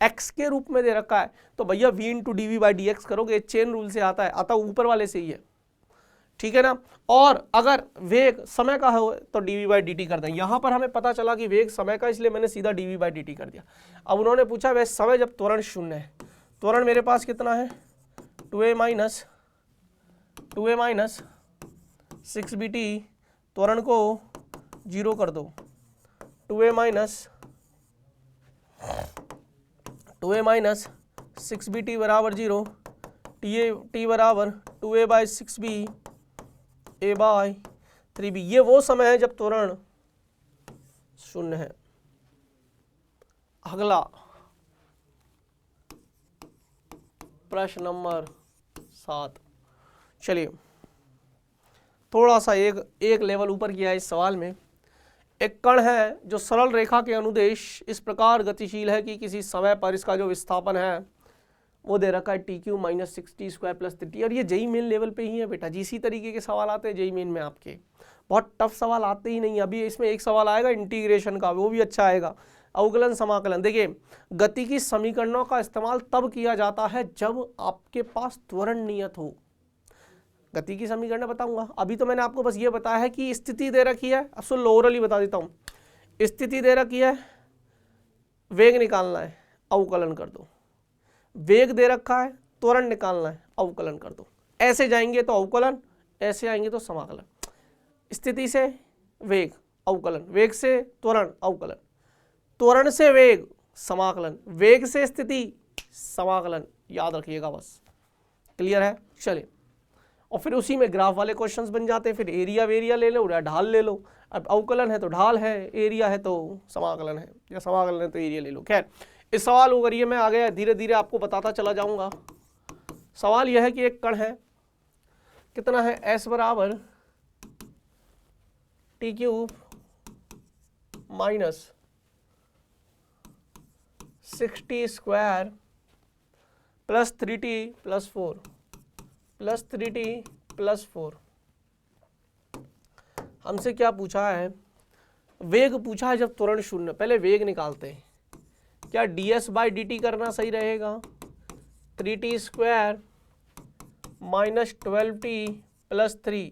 x के रूप में दे रखा है, तो भैया v × dv/dx करोगे, चेन रूल से आता है, ऊपर वाले से ही है, ठीक है ना। और अगर वेग समय का हो तो dv/dt कर दें। यहां पर हमें पता चला कि वेग समय का, इसलिए मैंने सीधा dv/dt कर दिया। अब उन्होंने पूछा वह समय जब त्वरण शून्य है, त्वरण मेरे पास कितना है 2a माइनस 6bt, त्वरण को 0 कर दो, 2a माइनस 6bt बराबर 0, t बराबर 2a/6b a/3b। ये वो समय है जब त्वरण शून्य है। अगला प्रश्न नंबर 7। चलिए थोड़ा सा एक लेवल ऊपर किया है इस सवाल में। एक कण है जो सरल रेखा के अनुदेश इस प्रकार गतिशील है कि किसी समय पर इसका जो विस्थापन है वो दे रखा है TQ माइनस 60² प्लस 3t। और ये जेई मेन लेवल पे ही है बेटा जी। इसी तरीके के सवाल आते हैं जेई मेन में आपके, बहुत टफ सवाल आते ही नहीं। अभी इसमें एक सवाल आएगा इंटीग्रेशन का, वो भी अच्छा आएगा, अवकलन समाकलन। देखिए गति की समीकरणों का इस्तेमाल तब किया जाता है जब आपके पास त्वरण नियत हो। गति की समीकरण बताऊंगा, अभी तो मैंने आपको बस ये बताया है कि स्थिति दे रखी है। अब सुन लो, ओरली बता देता हूँ। स्थिति दे रखी है, वेग निकालना है, अवकलन कर दो। वेग दे रखा है, त्वरण निकालना है, अवकलन कर दो। ऐसे जाएंगे तो अवकलन, ऐसे आएंगे तो समाकलन। स्थिति से वेग अवकलन, वेग से त्वरण अवकलन, त्वरण से वेग समाकलन, वेग से स्थिति समाकलन। याद रखिएगा बस, क्लियर है। चलिए, और फिर उसी में ग्राफ वाले क्वेश्चंस बन जाते हैं। फिर एरिया वेरिया ले लो या ढाल ले लो। अब अवकलन है तो ढाल है, एरिया है तो समाकलन है, या समाकलन है तो एरिया ले लो। खैर इस सवाल को करिए, मैं आगे धीरे धीरे आपको बताता चला जाऊंगा। सवाल यह है कि एक कण है, कितना है, s बराबर t³ minus 60² plus 3t plus 4 plus 3t plus 4। हमसे क्या पूछा है, वेग पूछा है जब त्वरण शून्य। पहले वेग निकालते हैं। क्या ds/dt करना सही रहेगा, 3t² माइनस 12t प्लस 3,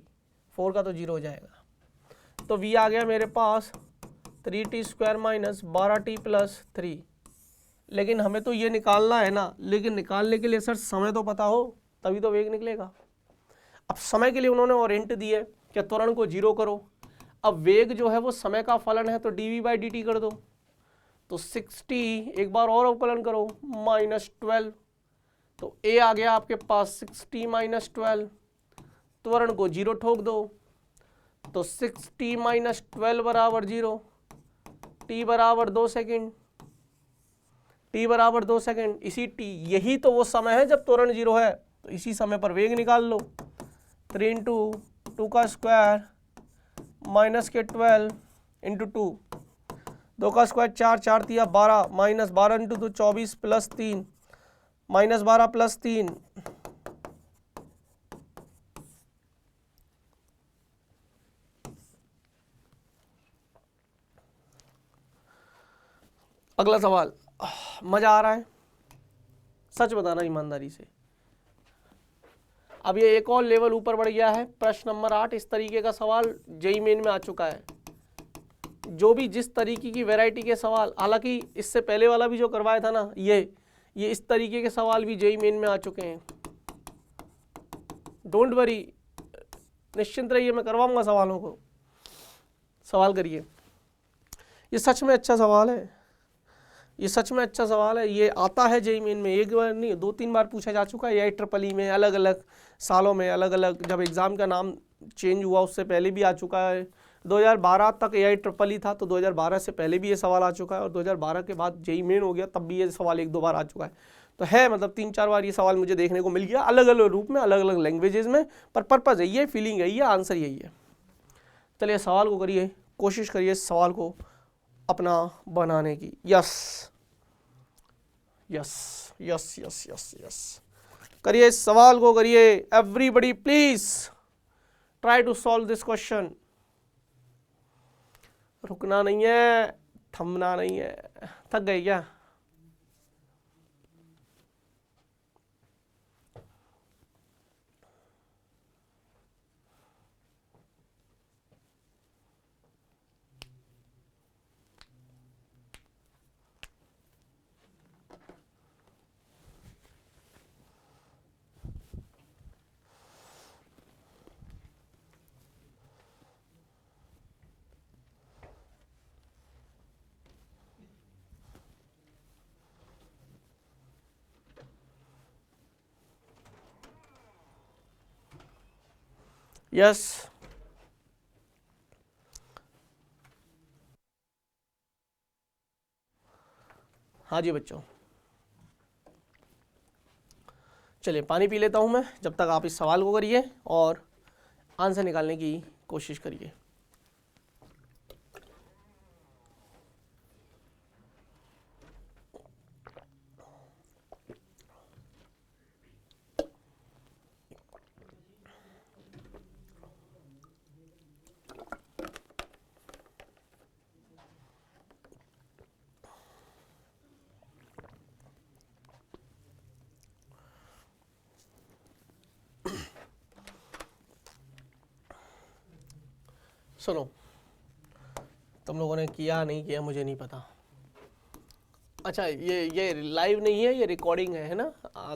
4 का तो 0 हो जाएगा। तो v आ गया मेरे पास 3t² माइनस 12t प्लस 3। लेकिन हमें तो ये निकालना है ना, लेकिन निकालने के लिए सर समय तो पता हो तभी तो वेग निकलेगा। अब समय के लिए उन्होंने ओरिएंट दिए कि त्वरण को 0 करो। अब वेग जो है वो समय का फलन है तो dv/dt कर दो। तो 60 एक बार और अवकलन करो माइनस 12, तो a आ गया आपके पास 60 माइनस 12, त्वरण को 0 ठोक दो तो 60 माइनस 12 बराबर 0, t बराबर 2 सेकेंड, t बराबर 2 सेकेंड। इसी t, यही तो वो समय है जब त्वरण 0 है। तो इसी समय पर वेग निकाल लो, 3 इंटू 2 का स्क्वायर माइनस के 12 इंटू 2, 2 का स्क्वायर 4, 4 तिया 12 minus 12 into 2 24 plus 3 minus 12 plus 3। अगला सवाल, मजा आ रहा है, सच बताना ईमानदारी से। अब ये एक और लेवल ऊपर बढ़ गया है। प्रश्न नंबर 8 इस तरीके का सवाल जेईई मेन में आ चुका है। जो भी जिस तरीके की वैरायटी के सवाल, हालांकि इससे पहले वाला भी जो करवाया था ना, ये इस तरीके के सवाल भी जेईई मेन में आ चुके हैं। डोंट वरी, निश्चिंत रहिए, मैं करवाऊंगा सवालों को। सवाल करिए। ये सच में अच्छा सवाल है, ये सच में अच्छा सवाल है। ये आता है जेईई मेन में, एक बार नहीं 2-3 बार पूछा जा चुका है। AIEEE में अलग अलग सालों में, अलग अलग जब एग्ज़ाम का नाम चेंज हुआ उससे पहले भी आ चुका है। 2012 तक AIEEE था, तो 2012 से पहले भी ये सवाल आ चुका है, और 2012 के बाद जेईई मेन हो गया तब भी ये सवाल 1-2 बार आ चुका है। तो है मतलब 3-4 बार ये सवाल मुझे देखने को मिल गया, अलग अलग रूप में, अलग अलग लैंग्वेजेस में, पर पर्पज़ यही है, फीलिंग यही है, आंसर यही है। चलिए सवाल को करिए, कोशिश करिए इस सवाल को अपना बनाने की। Yes yes yes yes yes yes, करिए इस सवाल को करिए। Everybody please try to solve this question. रुकना नहीं है, थमना नहीं है। थक गए क्या? यस, हाँ जी बच्चों, चलिए पानी पी लेता हूँ मैं, जब तक आप इस सवाल को करिए और आंसर निकालने की कोशिश करिए। सुनो, तुम लोगों ने किया नहीं किया मुझे नहीं पता। अच्छा, ये लाइव नहीं है, ये रिकॉर्डिंग है ना?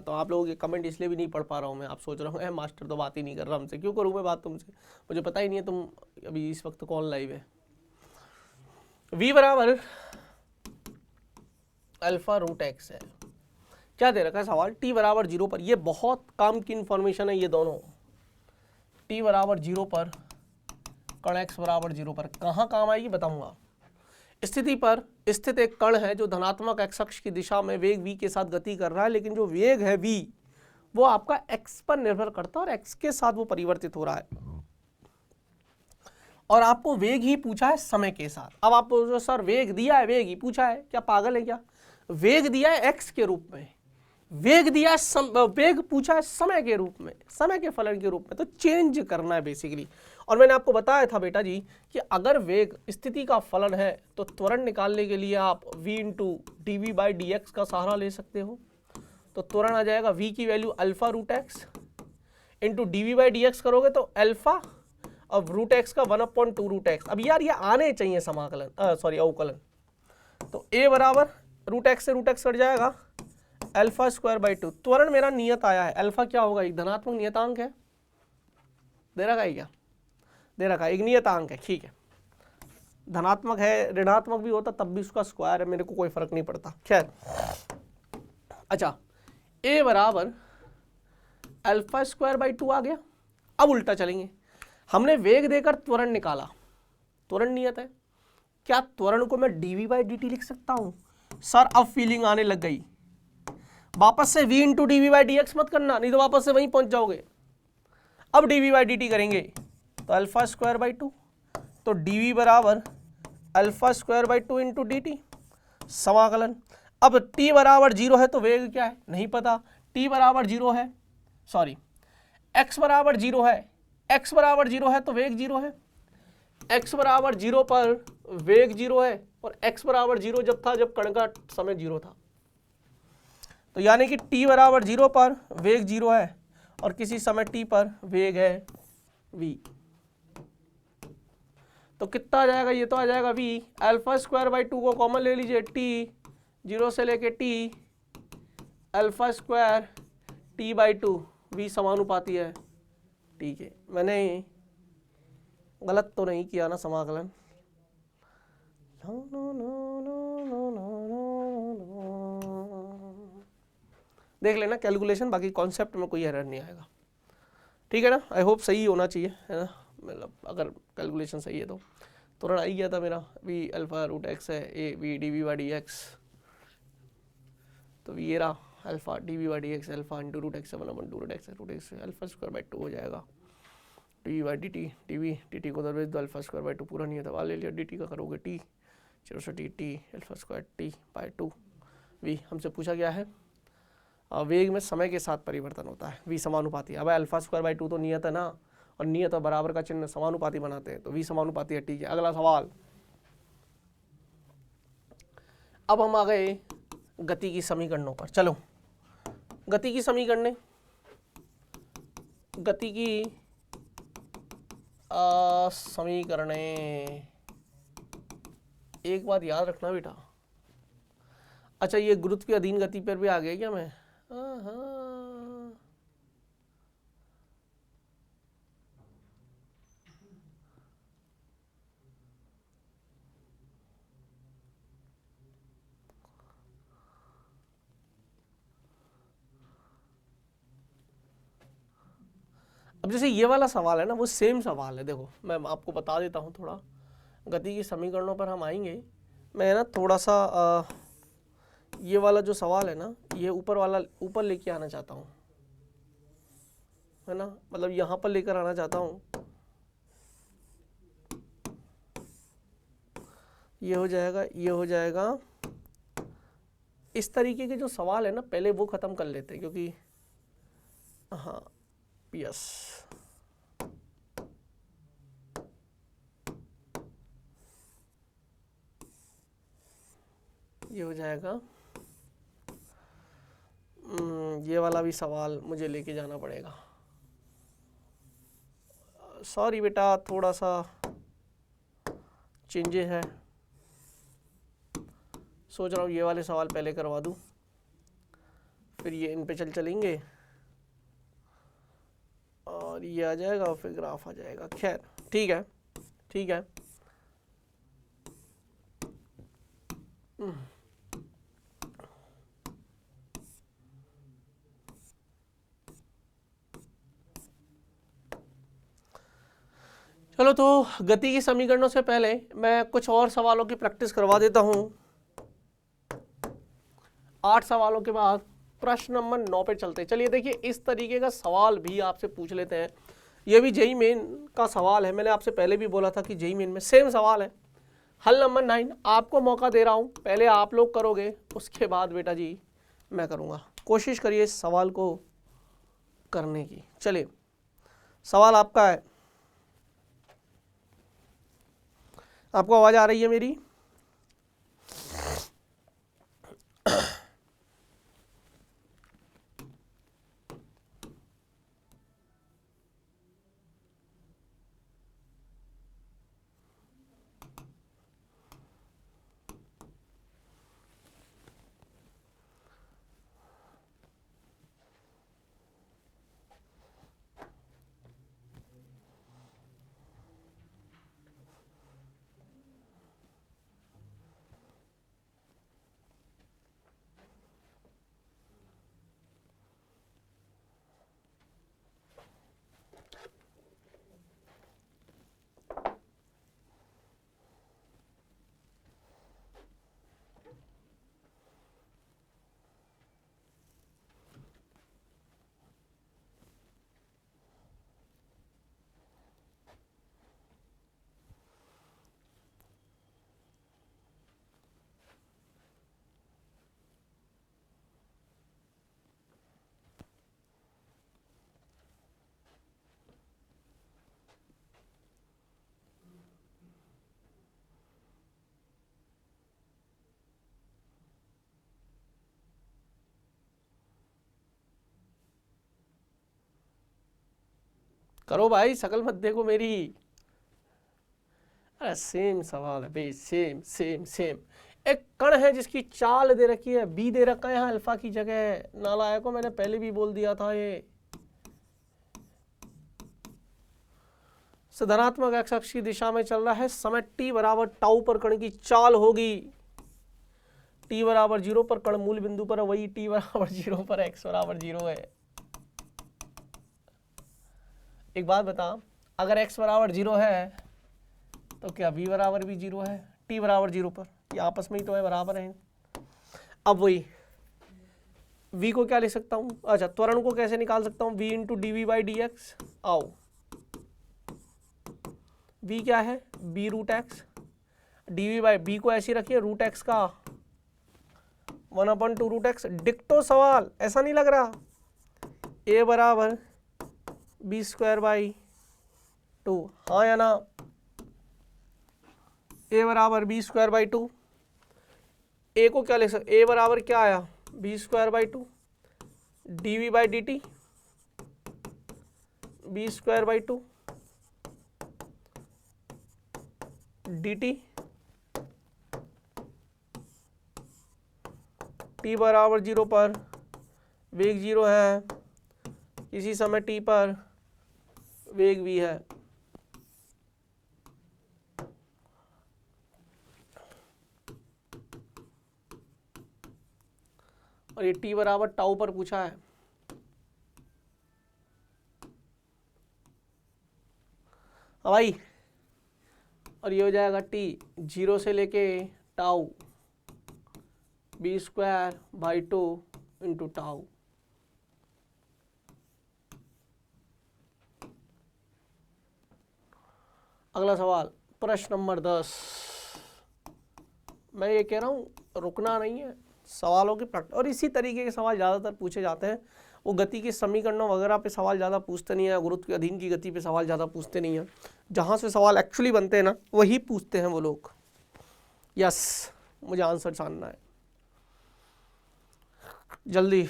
तो आप लोगों के कमेंट इसलिए भी नहीं पढ़ पा रहा हूँ मैं। आप सोच रहा हूँ मास्टर तो बात ही नहीं कर रहा हमसे, क्यों करूँ मैं बात तुमसे? मुझे पता ही नहीं है तुम अभी इस वक्त कौन लाइव है। v बराबर अल्फा रूट एक्स है। क्या दे रखा है सवाल? t बराबर 0 पर, ये बहुत काम की इंफॉर्मेशन है ये दोनों। t बराबर 0 पर, कण x बराबर 0 पर कहाँ काम आएगी बताऊंगा। स्थिति पर स्थित एक कण है जो धनात्मक x अक्ष की दिशा में वेग v के साथ गति कर रहा है, लेकिन जो वेग है v वो आपका x पर निर्भर करता है और x के साथ वो परिवर्तित हो रहा है, और आपको वेग ही पूछा है समय के साथ। अब आप जो सर वेग दिया है, वेग ही पूछा है, क्या पागल है क्या? वेग दिया है x के रूप में, वेग दिया है वेग पूछा है समय के रूप में, समय के फलन के रूप में, तो चेंज करना है बेसिकली। और मैंने आपको बताया था बेटा जी कि अगर वेग स्थिति का फलन है तो त्वरण निकालने के लिए आप v into D V by D X का सहारा ले सकते हो। तो त्वरण आ जाएगा v की value alpha root X into D V by D X करोगे तो अल्फा, अब रूट एक्स का 1/2 रूट एक्स। अब यार ये आने चाहिए समाकलन, सॉरी अवकलन। तो a बराबर रूट एक्स से रूट एक्स कट जाएगा, अल्फा स्क्वायर बाई 2। त्वरण मेरा नियत आया है, अल्फा क्या होगा? एक धनात्मक नियतांक है, दे रखा है क्या? दे रखा है, एक नियतांक है, ठीक है। धनात्मक है, ऋणात्मक भी होता तब भी उसका स्क्वायर है, मेरे को कोई फर्क नहीं पड़ता। खैर, अच्छा, a बराबर अल्फा स्क्वायर बाई 2 आ गया। अब उल्टा चलेंगे, हमने वेग देकर त्वरण निकाला, त्वरण नियत है, क्या त्वरण को मैं dv बाई dt लिख सकता हूं? सर अब फीलिंग आने लग गई। वापस से v into D V by D X मत करना, नहीं तो वापस से वहीं पहुंच जाओगे। अब D V by D T करेंगे तो अल्फा स्क्वायर बाई 2, तो डी वी बराबर alpha square by 2 into D T, समाकलन। अब t बराबर 0 है तो वेग क्या है नहीं पता, t बराबर 0 है, सॉरी x बराबर 0 है, x बराबर 0 है तो वेग 0 है, x बराबर 0 पर वेग 0 है, और x बराबर 0 जब था जब कण का समय 0 था। तो यानी कि t बराबर 0 पर वेग 0 है और किसी समय t पर वेग है v। तो कितना आ जाएगा? ये तो आ जाएगा v, अल्फा स्क्वायर बाई 2 को कॉमन ले लीजिए, t 0 से लेके t alpha square t by 2, v समानुपाती है, ठीक है। मैंने गलत तो नहीं किया ना समाकलन? देख लेना कैलकुलेशन, बाकी कॉन्सेप्ट में कोई एरर नहीं आएगा, ठीक है ना? आई होप सही होना चाहिए, है ना? मतलब अगर कैलकुलेशन सही है तो तुरंत आई गया था मेरा, वी अल्फा रूट एक्स है, A V D V by D X, तो ये रहा alpha D V by D X, alpha into root X 1/2 root X alpha square by 2 हो जाएगा, D by D T, D T को दरवेज दो, alpha square by 2 पूरा नहीं था, ले लिया, डी टी का करोगे टी 0 से T alpha square T by 2 V. हमसे पूछा गया है वेग में समय के साथ परिवर्तन होता है, वी समानुपाती। अब अल्फा स्क्वायर बाई 2 तो नियत है ना, और नियत और बराबर का चिन्ह समानुपाती बनाते हैं, तो वी समानुपाती है, ठीक है। अगला सवाल, अब हम आ गए गति की समीकरणों पर। चलो गति की समीकरणें, गति की समीकरणें, एक बात याद रखना बेटा। अच्छा, ये गुरुत्व की अधीन गति पर भी आ गया क्या मैं? अब अब जैसे ये वाला सवाल है ना, वो सेम सवाल है। देखो मैं आपको बता देता हूँ, थोड़ा गति के समीकरणों पर हम आएंगे। मैं ना थोड़ा सा ये वाला जो सवाल है ना, ये ऊपर वाला ऊपर लेके आना चाहता हूँ, है ना, मतलब यहाँ पर लेकर आना चाहता हूँ। ये हो जाएगा, ये हो जाएगा। इस तरीके के जो सवाल है ना, पहले वो ख़त्म कर लेते हैं, क्योंकि हाँ यस, ये हो जाएगा। ये वाला भी सवाल मुझे लेके जाना पड़ेगा। सॉरी बेटा, थोड़ा सा चेंजेस है, सोच रहा हूँ ये वाले सवाल पहले करवा दूँ, फिर ये इन पे चलेंगे और ये आ जाएगा और फिर ग्राफ आ जाएगा। खैर ठीक है, ठीक है। चलो, तो गति की समीकरणों से पहले मैं कुछ और सवालों की प्रैक्टिस करवा देता हूं। 8 सवालों के बाद प्रश्न नंबर 9 पे चलते हैं। चलिए देखिए, इस तरीके का सवाल भी आपसे पूछ लेते हैं। ये भी जेईई मेन का सवाल है, मैंने आपसे पहले भी बोला था कि जेईई मेन में सेम सवाल है। हल नंबर 9 आपको मौका दे रहा हूं, पहले आप लोग करोगे, उसके बाद बेटा जी मैं करूंगा। कोशिश करिए इस सवाल को करने की। चलिए, सवाल आपका है। आपको आवाज आ रही है मेरी? करो भाई, शकल मत देखो मेरी। अरे सेम सवाल है भाई, सेम सेम सेम। एक कण है जिसकी चाल दे रखी है, बी दे रखा है यहाँ अल्फा की जगह। नालायकों, मैंने पहले भी बोल दिया था ये। धनात्मक एक्स अक्ष की दिशा में चल रहा है, समय t बराबर टाउ पर कण की चाल होगी। t बराबर 0 पर कण मूल बिंदु पर है, वही t बराबर 0 पर x बराबर 0 है। एक बात बता, अगर x बराबर 0 है तो क्या v बराबर भी 0 है? t बराबर 0 पर, ये आपस में ही तो है, बराबर है। अब वही v को क्या ले सकता हूं? अच्छा, त्वरण को कैसे निकाल सकता हूं? v into D V by D X. आओ, v क्या है? b root X, D V by b को ऐसी रखिए रूट एक्स का 1/2 रूट एक्स। डिक्टो सवाल, ऐसा नहीं लग रहा? a बराबर बी स्क्वायर बाई 2, हाँ या ना? a बराबर बी स्क्वायर बाई 2। a को क्या ले सकते? a बराबर क्या आया? B square by 2 D V by D T, B square by 2 D T, T बराबर 0 पर वेग 0 है, इसी समय t पर वेग v है। और ये t बराबर टाउ पर पूछा है। भाई, और ये हो जाएगा t 0 से लेके टाउ b²/2 इंटू टाउ। अगला सवाल प्रश्न नंबर 10। मैं ये कह रहा हूँ रुकना नहीं है, सवालों की प्रैक्टिस, और इसी तरीके के सवाल ज़्यादातर पूछे जाते हैं। वो गति के समीकरणों वगैरह पे सवाल ज़्यादा पूछते नहीं है, गुरुत्व के अधीन की गति पे सवाल ज़्यादा पूछते नहीं हैं। जहाँ से सवाल एक्चुअली बनते हैं ना, वही पूछते हैं वो लोग। यस, मुझे आंसर जानना है जल्दी।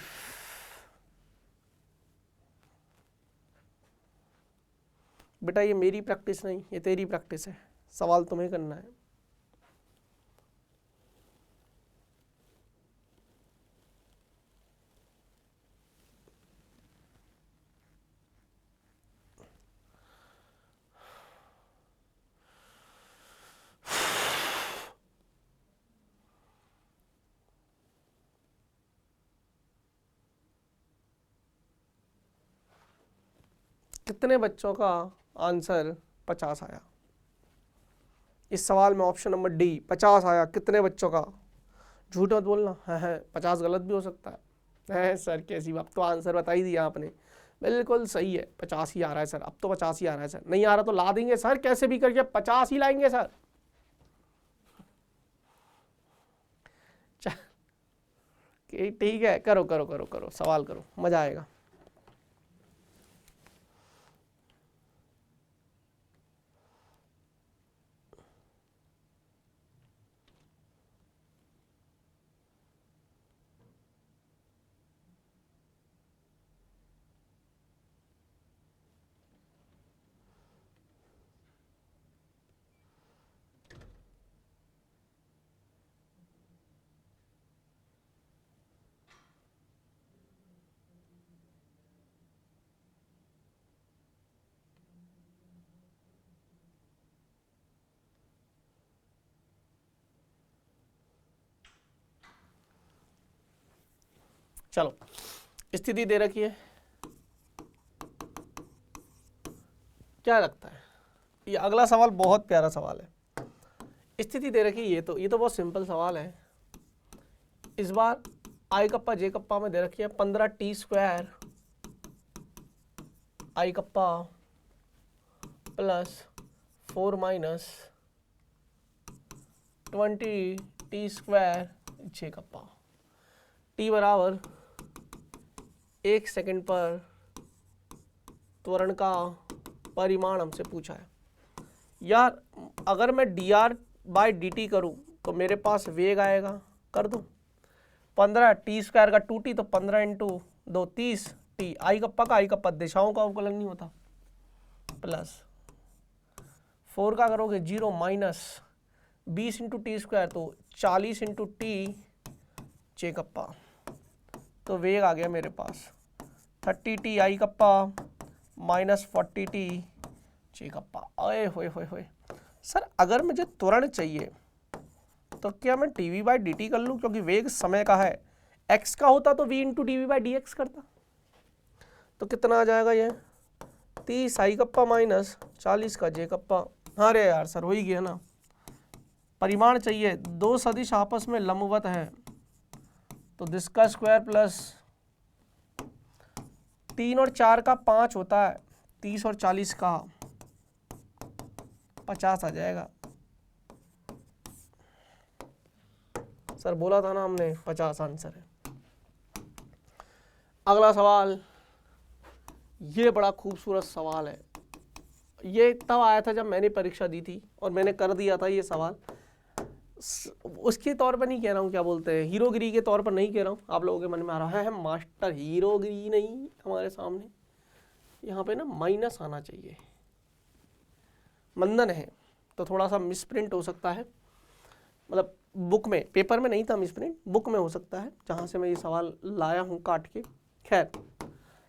बेटा ये मेरी प्रैक्टिस नहीं, ये तेरी प्रैक्टिस है, सवाल तुम्हें करना है। कितने बच्चों का आंसर 50 आया? इस सवाल में ऑप्शन नंबर डी 50 आया। कितने बच्चों का? झूठ मत बोलना। है 50 गलत भी हो सकता है सर कैसी बात, तो आंसर बता ही दिया आपने, बिल्कुल सही है, 50 ही आ रहा है सर। अब तो 50 ही आ रहा है सर, नहीं आ रहा तो ला देंगे सर, कैसे भी करके 50 ही लाएंगे सर। ठीक है, करो करो करो करो, सवाल करो, मजा आएगा। चलो, स्थिति दे रखी है, क्या लगता है? ये अगला सवाल बहुत प्यारा सवाल है। स्थिति दे रखी है, ये तो बहुत सिंपल सवाल है। इस बार आई कप्पा जे कप्पा में दे रखी है 15t² आई कप्पा प्लस 4 माइनस 20t² जे कप्पा। t बराबर 1 सेकंड पर त्वरण का परिमाण हमसे पूछा है। यार अगर मैं dr/dt करूं तो मेरे पास वेग आएगा, कर दूं 15t² का 2t, तो 15 इंटू 2 30t। आई कप्पा का, आई कप्पा दिशाओं का अवकलन नहीं होता, प्लस 4 का करोगे 0 माइनस 20 इंटू t² तो 40 इंटू टी जे कप्पा। तो वेग आ गया मेरे पास 30t आई कप्पा माइनस 40t जे कप्पा। अरे होए सर, अगर मुझे त्वरण चाहिए तो क्या मैं dv/dt कर लूँ, क्योंकि वेग समय का है। x का होता तो v इंटू dv/dx करता। तो कितना आ जाएगा ये 30 आई कप्पा माइनस 40 का जे कप्पा। अरे यार सर, हो ही गया ना। परिमाण चाहिए, दो सदिश आपस में लंबवत है, तो जिसका स्क्वायर प्लस 3 और 4 का 5 होता है, 30 और 40 का 50 आ जाएगा। सर बोला था ना हमने 50 आंसर है। अगला सवाल, ये बड़ा खूबसूरत सवाल है। ये तब आया था जब मैंने परीक्षा दी थी और मैंने कर दिया था ये सवाल। उसके तौर पर नहीं कह रहा हूँ, क्या बोलते हैं, हीरोगिरी के तौर पर नहीं कह रहा हूँ। आप लोगों के मन में आ रहा है मास्टर हीरोगिरी नहीं हमारे सामने, यहाँ पे ना माइनस आना चाहिए। मंदन है तो थोड़ा सा मिसप्रिंट हो सकता है, मतलब बुक में, पेपर में नहीं था मिसप्रिंट, बुक में हो सकता है, जहाँ से मैं ये सवाल लाया हूँ काट के। खैर,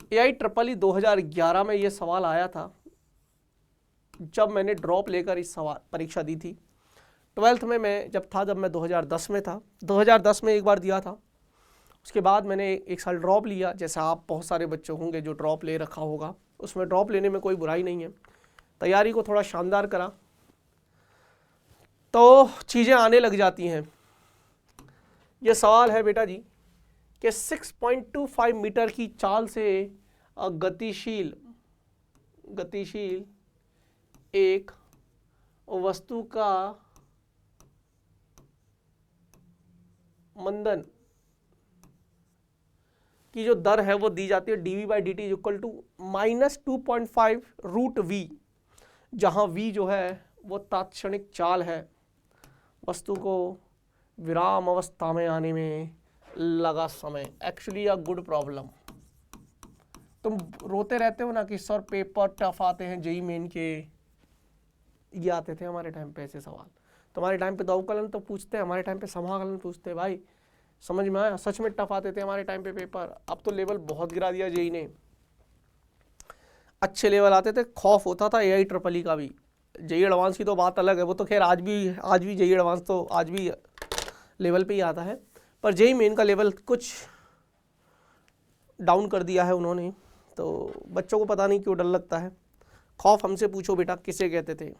AIEEE 2011 में ये सवाल आया था जब मैंने ड्रॉप लेकर इस सवाल परीक्षा दी थी। 12th में मैं जब मैं 2010 में था, 2010 में एक बार दिया था। उसके बाद मैंने एक साल ड्रॉप लिया, जैसा आप बहुत सारे बच्चे होंगे जो ड्रॉप ले रखा होगा। उसमें ड्रॉप लेने में कोई बुराई नहीं है। तैयारी को थोड़ा शानदार करा तो चीज़ें आने लग जाती हैं। ये सवाल है बेटा जी कि 6.25 मीटर की चाल से गतिशील एक वस्तु का मंदन की जो दर है वो दी जाती है dv/dt equal to -2.5 root v, जहां v जो है वो तात्क्षणिक चाल है, वस्तु को विराम अवस्था में आने में लगा समय। Actually a good problem. तुम रोते रहते हो ना कि सर पेपर टफ आते हैं, जेई मेन के, ये आते थे हमारे टाइम पे ऐसे सवाल। तुम्हारे टाइम पे तो अवकलन तो पूछते हैं, हमारे टाइम पे समाकलन पूछते हैं। भाई समझ में आया, सच में टफ आते थे हमारे टाइम पे पेपर। अब तो लेवल बहुत गिरा दिया जेई ने, अच्छे लेवल आते थे, खौफ होता था एआई ट्रिपल ई का भी। जेई एडवांस की तो बात अलग है, वो तो खैर आज भी जेई एडवांस तो आज भी लेवल पे ही आता है, पर जेई मेन का लेवल कुछ डाउन कर दिया है उन्होंने, तो बच्चों को पता नहीं क्यों डर लगता है। खौफ हमसे पूछो बेटा किसे कहते थे।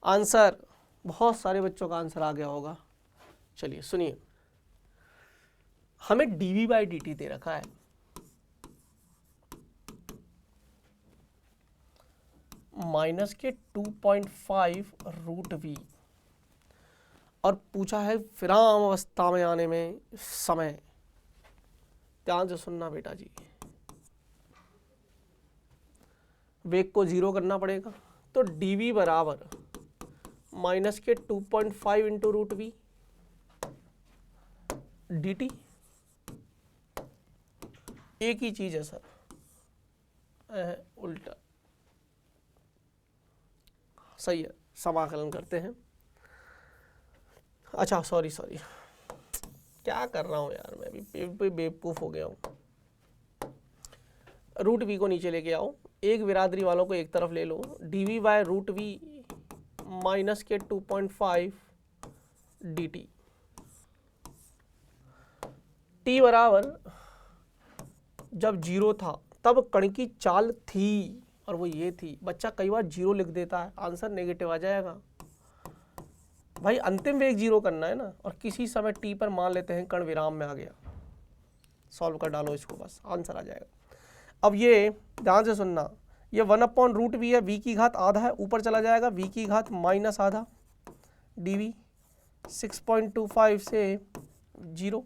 आंसर बहुत सारे बच्चों का आंसर आ गया होगा। चलिए सुनिए, हमें dv/dt दे रखा है, माइनस के 2.5 रूट v, और पूछा है विराम अवस्था में आने में समय। ध्यान से सुनना बेटा जी, वेग को 0 करना पड़ेगा, तो dv बराबर minus k 2.5 into root we dt। एक ही चीज है सर, उल्टा सही है। समाकलन करते हैं। अच्छा सॉरी क्या कर रहा हूँ यार, मैं भी बेवकूफ हो गया हूँ। रूट वी को नीचे लेके आओ, एक बिरादरी वालों को एक तरफ ले लो, dv by root v minus k 2.5 dt। t बराबर जब 0 था तब कण की चाल थी, और वो ये थी। बच्चा कई बार 0 लिख देता है, आंसर नेगेटिव आ जाएगा। भाई अंतिम वेग 0 करना है ना, और किसी समय t पर मान लेते हैं कण विराम में आ गया, सॉल्व कर डालो इसको, बस आंसर आ जाएगा। अब ये ध्यान से सुनना, ये 1/√v है, v की घात आधा है, ऊपर चला जाएगा v की घात माइनस आधा dv 6.25 से 0,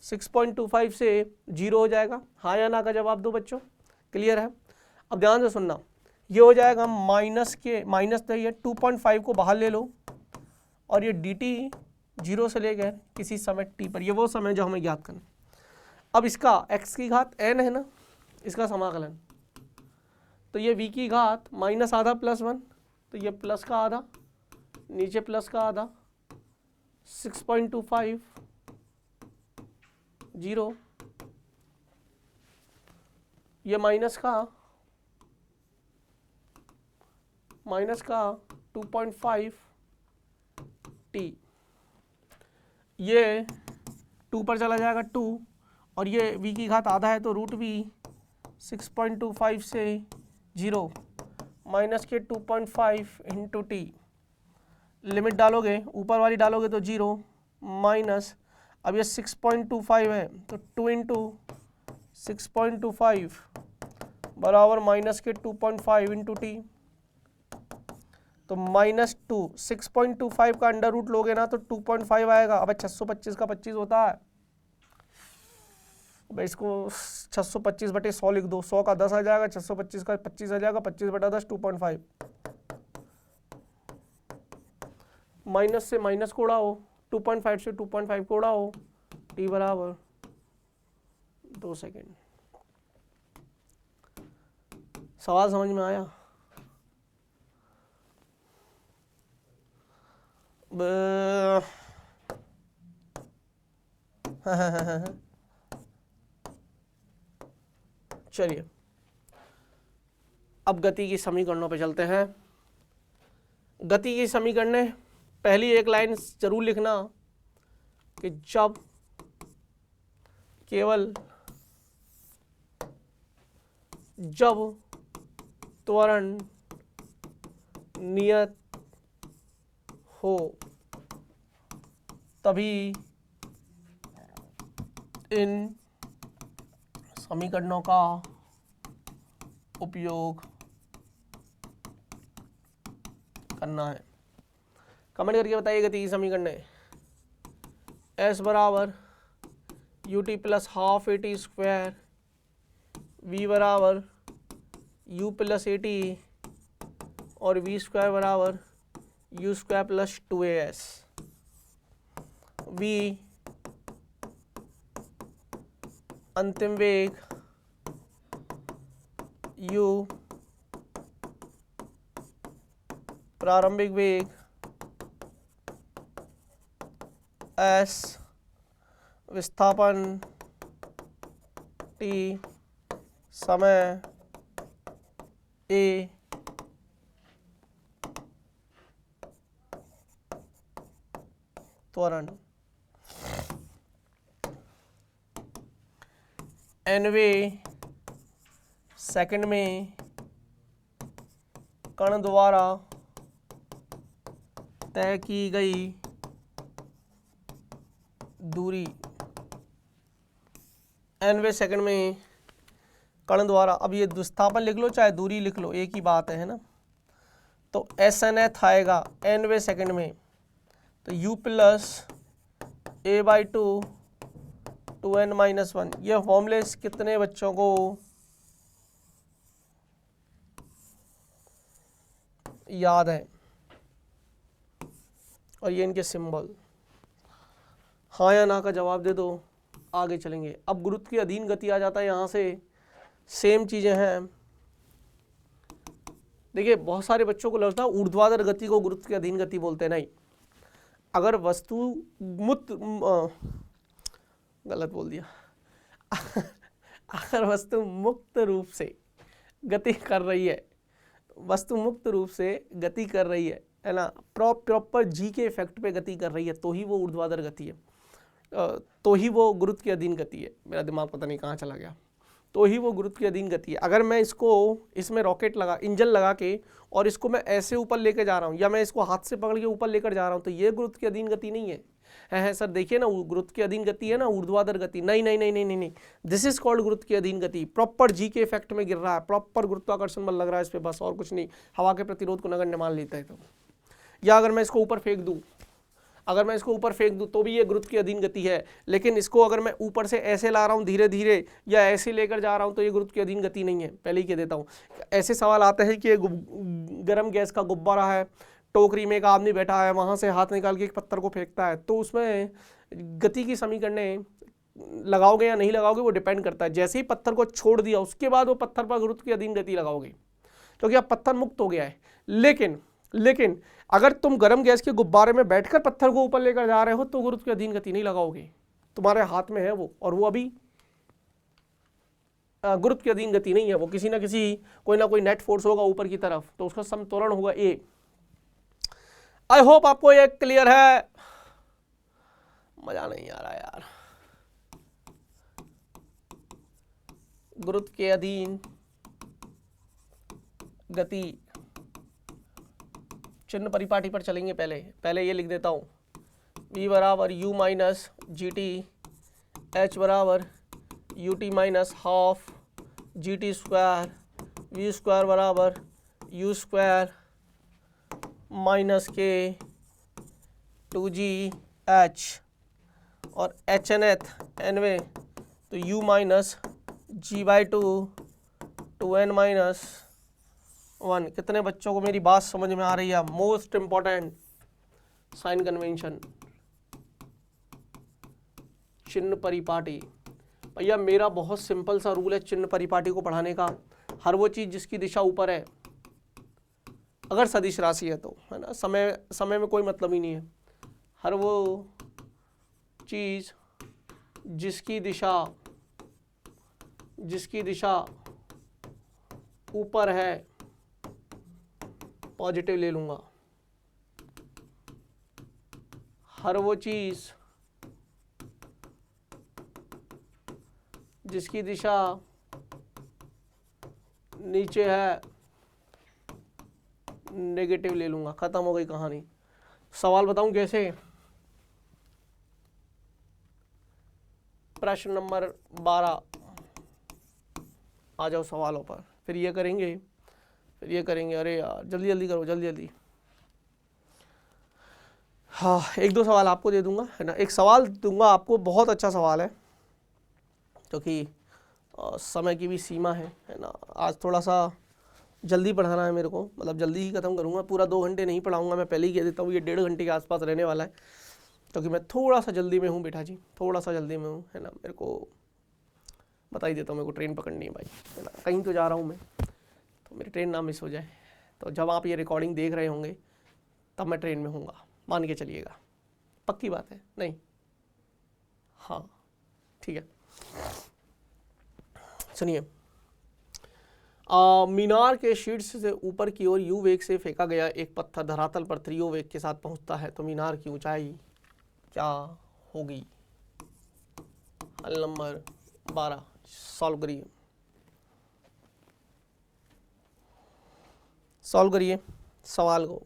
6.25 से 0 हो जाएगा। हाँ या ना का जवाब दो बच्चों, क्लियर है। अब ध्यान से सुनना, ये हो जाएगा माइनस 2.5 को बाहर ले लो, और ये dt 0 से ले गए किसी समय t पर, ये वो समय जो हमें ज्ञात करना। अब इसका x की घात n है ना, इसका समाकलन, तो ये v की घात माइनस आधा प्लस 1, तो ये प्लस का आधा नीचे प्लस का आधा 6.25 0, ये माइनस का 2.5 t, ये 2 पर चला जाएगा 2, और ये v की घात आधा है तो रूट v 6.25 से 0 minus k 2.5 into T. Limit डालोगे, ऊपर वाली डालोगे तो 0 माइनस, अब ये 6.25 है तो 2 इंटू 6.25 बराबर माइनस के 2.5 इंटू टी, तो -2 6.25 का अंडर रूट लोगे ना तो 2.5 आएगा। अब 625 का 25 होता है, अब इसको 625 बटे 100 लिख दो, 100 का 10 आ जाएगा, 625 का 25 आ जाएगा, 25 बटा 10 2.5। माइनस से माइनस को उड़ाओ, 2.5 से 2.5 को उड़ाओ, टी बराबर 2 सेकेंड। सवाल समझ में आया? चलिए अब गति की समीकरणों पे चलते हैं। गति की समीकरण, पहली एक लाइन जरूर लिखना कि जब केवल जब त्वरण नियत हो तभी इन समीकरणों का उपयोग करना है। कमेंट करके बताइए गति की समीकरण। S बराबर u T plus half A T square, V बराबर U प्लस ए टी और V स्क्वायर बराबर U square plus 2AS। V अंतिम वेग, U प्रारंभिक वेग, S विस्थापन, T समय, A त्वरण। nवें सेकंड में कण द्वारा तय की गई दूरी, nवें सेकंड में कण द्वारा, अब ये विस्थापन लिख लो चाहे दूरी लिख लो, एक ही बात है ना। तो SNth आएगा nवें सेकंड में, तो U प्लस A/2 2n-1। ये फॉर्मूले कितने बच्चों को याद है? और ये इनके सिंबल, हाँ या ना का जवाब दे दो, आगे चलेंगे। अब गुरुत्व के अधीन गति आ जाता है, यहाँ से सेम चीजें हैं। देखिए बहुत सारे बच्चों को लगता है ऊर्ध्वाधर गति को गुरुत्व के अधीन गति बोलते, नहीं। अगर वस्तु मुक्त गलत बोल दिया अगर वस्तु मुक्त रूप से गति कर रही है, वस्तु मुक्त रूप से गति कर रही है ना, प्रॉपर जी के इफेक्ट पे गति कर रही है, तो ही वो ऊर्ध्वाधर गति है, तो ही वो गुरुत्व के अधीन गति है। मेरा दिमाग पता नहीं कहाँ चला गया, तो ही वो गुरुत्व की अधीन गति है। अगर मैं इसमें रॉकेट लगा, इंजन लगा के और इसको मैं ऐसे ऊपर लेके जा रहा हूँ, या मैं इसको हाथ से पकड़ के ऊपर लेकर जा रहा हूँ, तो ये गुरुत्व की अधीन गति नहीं है सर। देखिए ना, गुरुत्व की अधीन गति है ना ऊर्ध्वाधर गति, नहीं नहीं नहीं नहीं नहीं, दिस इज कॉल्ड गुरुत्व की अधीन गति। प्रॉपर जी के इफेक्ट में गिर रहा है, प्रॉपर गुरुत्वाकर्षण बल लग रहा है इस पे, बस और कुछ नहीं। हवा के प्रतिरोध को नगण्य मान लेता है तो। या अगर मैं इसको ऊपर फेंक दूँ, अगर मैं इसको ऊपर फेंक दूँ तो भी ये गुरुत्व की अधीन गति है, लेकिन इसको अगर मैं ऊपर से ऐसे ला रहा हूँ धीरे धीरे, या ऐसे लेकर जा रहा हूँ, तो ये गुरुत्व की अधीन गति नहीं है, पहले ही कह देता हूँ। ऐसे सवाल आते हैं कि गर्म गैस का गुब्बारा है, टोकरी में एक आदमी बैठा है, वहाँ से हाथ निकाल के एक पत्थर को फेंकता है, तो उसमें गति की समीकरण लगाओगे या नहीं लगाओगे वो डिपेंड करता है। जैसे ही पत्थर को छोड़ दिया उसके बाद वो पत्थर पर गुरुत्व की अधीन गति लगाओगे, क्योंकि अब पत्थर मुक्त हो गया है। लेकिन अगर तुम गर्म गैस के गुब्बारे में बैठकर पत्थर को ऊपर लेकर जा रहे हो तो गुरुत्व की अधीन गति नहीं लगाओगे, तुम्हारे हाथ में है वो, और वो अभी गुरुत्व की अधीन गति नहीं है, वो किसी ना किसी कोई ना कोई नेट फोर्स होगा ऊपर की तरफ, तो उसका समत्वरण होगा ए। आई होप आपको ये क्लियर है। मजा नहीं आ रहा यार। गुरुत्व के अधीन गति, चिन्ह परिपाटी पर चलेंगे। पहले ये लिख देता हूं, v बराबर u minus g t, h बराबर u t minus half g t square v square बराबर यू स्क्वायर माइनस के 2g h और एच एन एथ एनवे तो u minus g by 2 n minus 1। कितने बच्चों को मेरी बात समझ में आ रही है? मोस्ट इंपॉर्टेंट साइन कन्वेंशन, चिन्ह परिपाटी। भैया मेरा बहुत सिंपल सा रूल है चिन्ह परिपाटी को पढ़ाने का। हर वो चीज़ जिसकी दिशा ऊपर है, अगर सदिश राशि है तो, है ना, समय में कोई मतलब ही नहीं है। हर वो चीज़ जिसकी दिशा ऊपर है पॉजिटिव ले लूँगा। हर वो चीज़ जिसकी दिशा नीचे है नेगेटिव ले लूँगा। ख़त्म हो गई कहानी। सवाल बताऊं कैसे? प्रश्न नंबर 12 आ जाओ सवालों पर। फिर ये करेंगे, अरे यार जल्दी जल्दी करो, जल्दी जल्दी। हाँ, एक दो सवाल आपको दे दूंगा, है ना। एक सवाल दूंगा आपको, बहुत अच्छा सवाल है, क्योंकि समय की भी सीमा है ना। आज थोड़ा सा जल्दी पढ़ाना है मेरे को, मतलब जल्दी ही ख़त्म करूँगा। पूरा 2 घंटे नहीं पढ़ाऊँगा, मैं पहले ही कह देता हूँ। ये 1.5 घंटे के आसपास रहने वाला है, क्योंकि मैं थोड़ा सा जल्दी में हूँ बेटा जी, थोड़ा सा जल्दी में हूँ, है ना। मेरे को बता ही देता हूँ, मेरे को ट्रेन पकड़नी है भाई, है ना। कहीं तो जा रहा हूँ मैं, तो मेरी ट्रेन ना मिस हो जाए। तो जब आप ये रिकॉर्डिंग देख रहे होंगे तब मैं ट्रेन में हूँगा, मान के चलिएगा। पक्की बात है? नहीं? हाँ ठीक है। सुनिए, मीनार के शीर्ष से ऊपर की ओर यू वेग से फेंका गया एक पत्थर धरातल पर 3 वेग के साथ पहुंचता है, तो मीनार की ऊंचाई क्या होगी? हल नंबर 12 सॉल्व करिए सवाल को।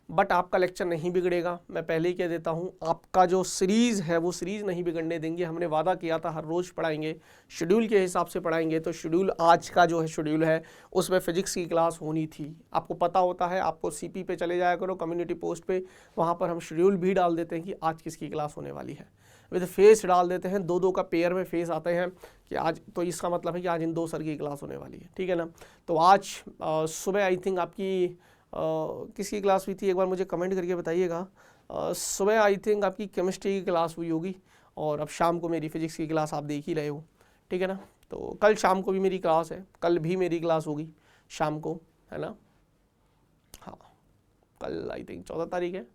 बट आपका लेक्चर नहीं बिगड़ेगा, मैं पहले ही कह देता हूँ। आपका जो सीरीज़ है वो सीरीज़ नहीं बिगड़ने देंगे। हमने वादा किया था हर रोज़ पढ़ाएंगे, शेड्यूल के हिसाब से पढ़ाएंगे। तो शेड्यूल आज का जो है शेड्यूल है उसमें फ़िज़िक्स की क्लास होनी थी, आपको पता होता है। आपको CP पे चले जाया करो, कम्युनिटी पोस्ट पे, वहाँ पर हम शेड्यूल भी डाल देते हैं कि आज किसकी क्लास होने वाली है। विद फेस डाल देते हैं, 2-2 का पेयर में फेस आते हैं कि आज, तो इसका मतलब है कि आज इन 2 सर की क्लास होने वाली है, ठीक है ना। तो आज सुबह आई थिंक आपकी किसकी क्लास हुई थी, एक बार मुझे कमेंट करके बताइएगा। सुबह आई थिंक आपकी केमिस्ट्री की क्लास हुई होगी, और अब शाम को मेरी फिजिक्स की क्लास आप देख ही रहे हो, ठीक है ना। तो कल शाम को भी मेरी क्लास है, कल भी मेरी क्लास होगी शाम को, है ना। हाँ, कल आई थिंक 14 तारीख है,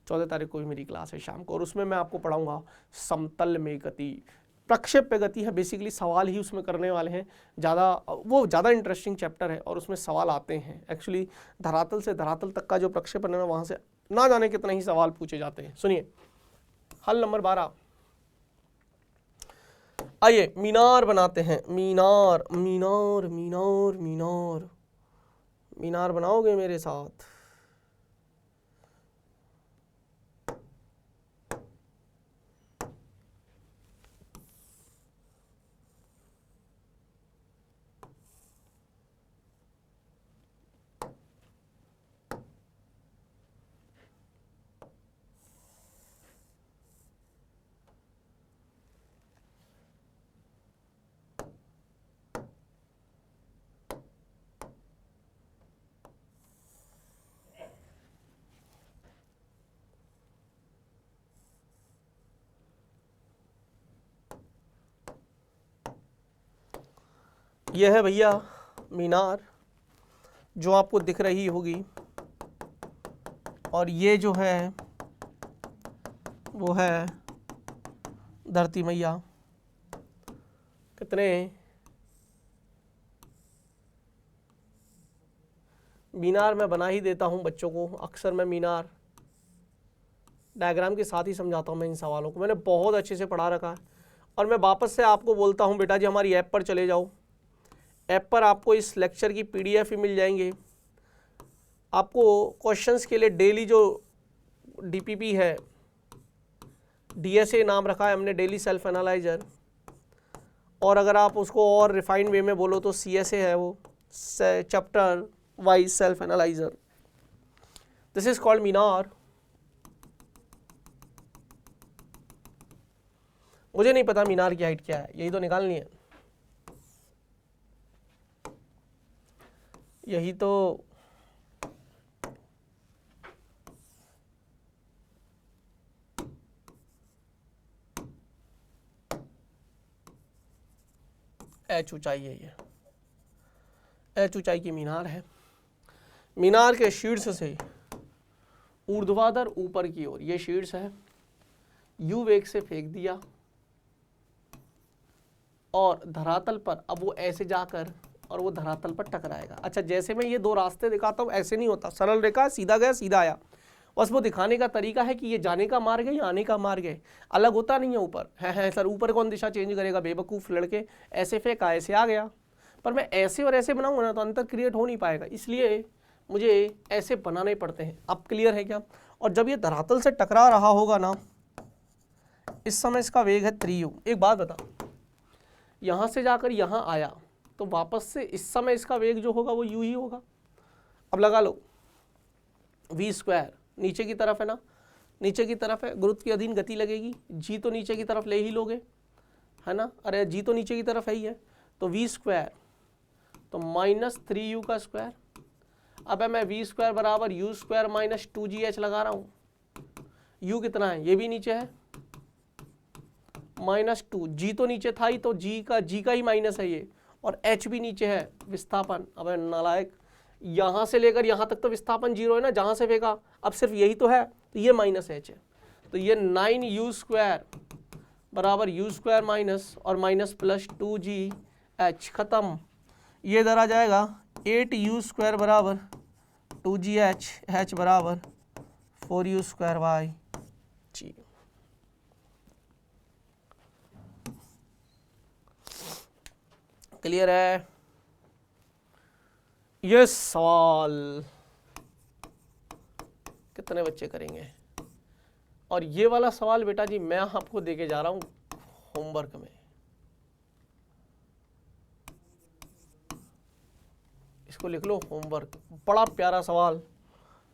14 तारीख को भी मेरी क्लास है शाम को, और उसमें मैं आपको पढ़ाऊँगा समतल में गति। प्रक्षेप पे गति है, बेसिकली सवाल ही उसमें करने वाले हैं। ज़्यादा इंटरेस्टिंग चैप्टर है, और उसमें सवाल आते हैं। एक्चुअली धरातल से धरातल तक का जो प्रक्षेपण है ना, वहाँ से ना जाने कितने ही सवाल पूछे जाते हैं। सुनिए, हल नंबर 12। आइए मीनार बनाते हैं। मीनार मीनार मीनार मीनार मीनार बनाओगे मेरे साथ? यह है भैया मीनार, जो आपको दिख रही होगी, और ये जो है वो है धरती मैया। कितने मीनार मैं बना ही देता हूँ बच्चों को। अक्सर मैं मीनार डायग्राम के साथ ही समझाता हूँ। मैं इन सवालों को मैंने बहुत अच्छे से पढ़ा रखा है, और मैं वापस से आपको बोलता हूँ बेटा जी, हमारी ऐप पर चले जाओ। ऐप पर आपको इस लेक्चर की PDF ही मिल जाएंगे। आपको क्वेश्चंस के लिए डेली जो DPP है, DSA नाम रखा है हमने, डेली सेल्फ एनालाइजर, और अगर आप उसको और रिफाइंड वे में बोलो तो CSA है वो, chapter wise self analyser. This is called मीनार। मुझे नहीं पता मीनार की हाइट क्या है, यही तो निकालनी है, यही तो H ऊंचाई है, ये H ऊंचाई की मीनार है। मीनार के शीर्ष से ऊर्ध्वाधर ऊपर की ओर, ये शीर्ष है, U वेग से फेंक दिया और धरातल पर, अब वो ऐसे जाकर और वो धरातल पर टकराएगा। अच्छा, जैसे मैं ये दो रास्ते दिखाता हूँ ऐसे नहीं होता, सरल रेखा, सीधा गया सीधा आया, बस वो दिखाने का तरीका है कि ये जाने का मार्ग है या आने का मार्ग है, अलग होता नहीं है। ऊपर है सर, ऊपर कौन दिशा चेंज करेगा, बेवकूफ़ लड़के, ऐसे फेंका ऐसे आ गया। पर मैं ऐसे और ऐसे बनाऊंगा ना तो अंतर क्रिएट हो नहीं पाएगा, इसलिए मुझे ऐसे बनाने पड़ते हैं। अब क्लियर है क्या? और जब ये धरातल से टकरा रहा होगा ना, इस समय इसका वेग है 3u। एक बात बता, यहाँ से जाकर यहाँ आया तो वापस से इस समय इसका वेग जो होगा वो u ही होगा। अब लगा लो v², नीचे की तरफ है ना, नीचे की तरफ है, गुरुत्व के अधीन गति लगेगी, g तो नीचे की तरफ ले ही लोगे, है ना, अरे g तो नीचे की तरफ है ही है, तो v² तो -3u का स्क्वायर। अब मैं v² बराबर u² माइनस 2gh लगा रहा हूँ। u कितना है, ये भी नीचे है, -2, g तो नीचे था ही, तो g का ही माइनस है ये, और h भी नीचे है, विस्थापन। अब नालायक, यहाँ से लेकर यहाँ तक तो विस्थापन 0 है ना, जहाँ से फेंका, अब सिर्फ यही तो है, तो ये -h है, तो ये 9u² बराबर u² माइनस और माइनस प्लस 2gh, खत्म। ये इधर आ जाएगा 8u² बराबर 2gh, h बराबर 4u²/g। क्लियर है? ये सवाल कितने बच्चे करेंगे? और ये वाला सवाल बेटा जी मैं आपको देके जा रहा हूं होमवर्क में, इसको लिख लो होमवर्क। बड़ा प्यारा सवाल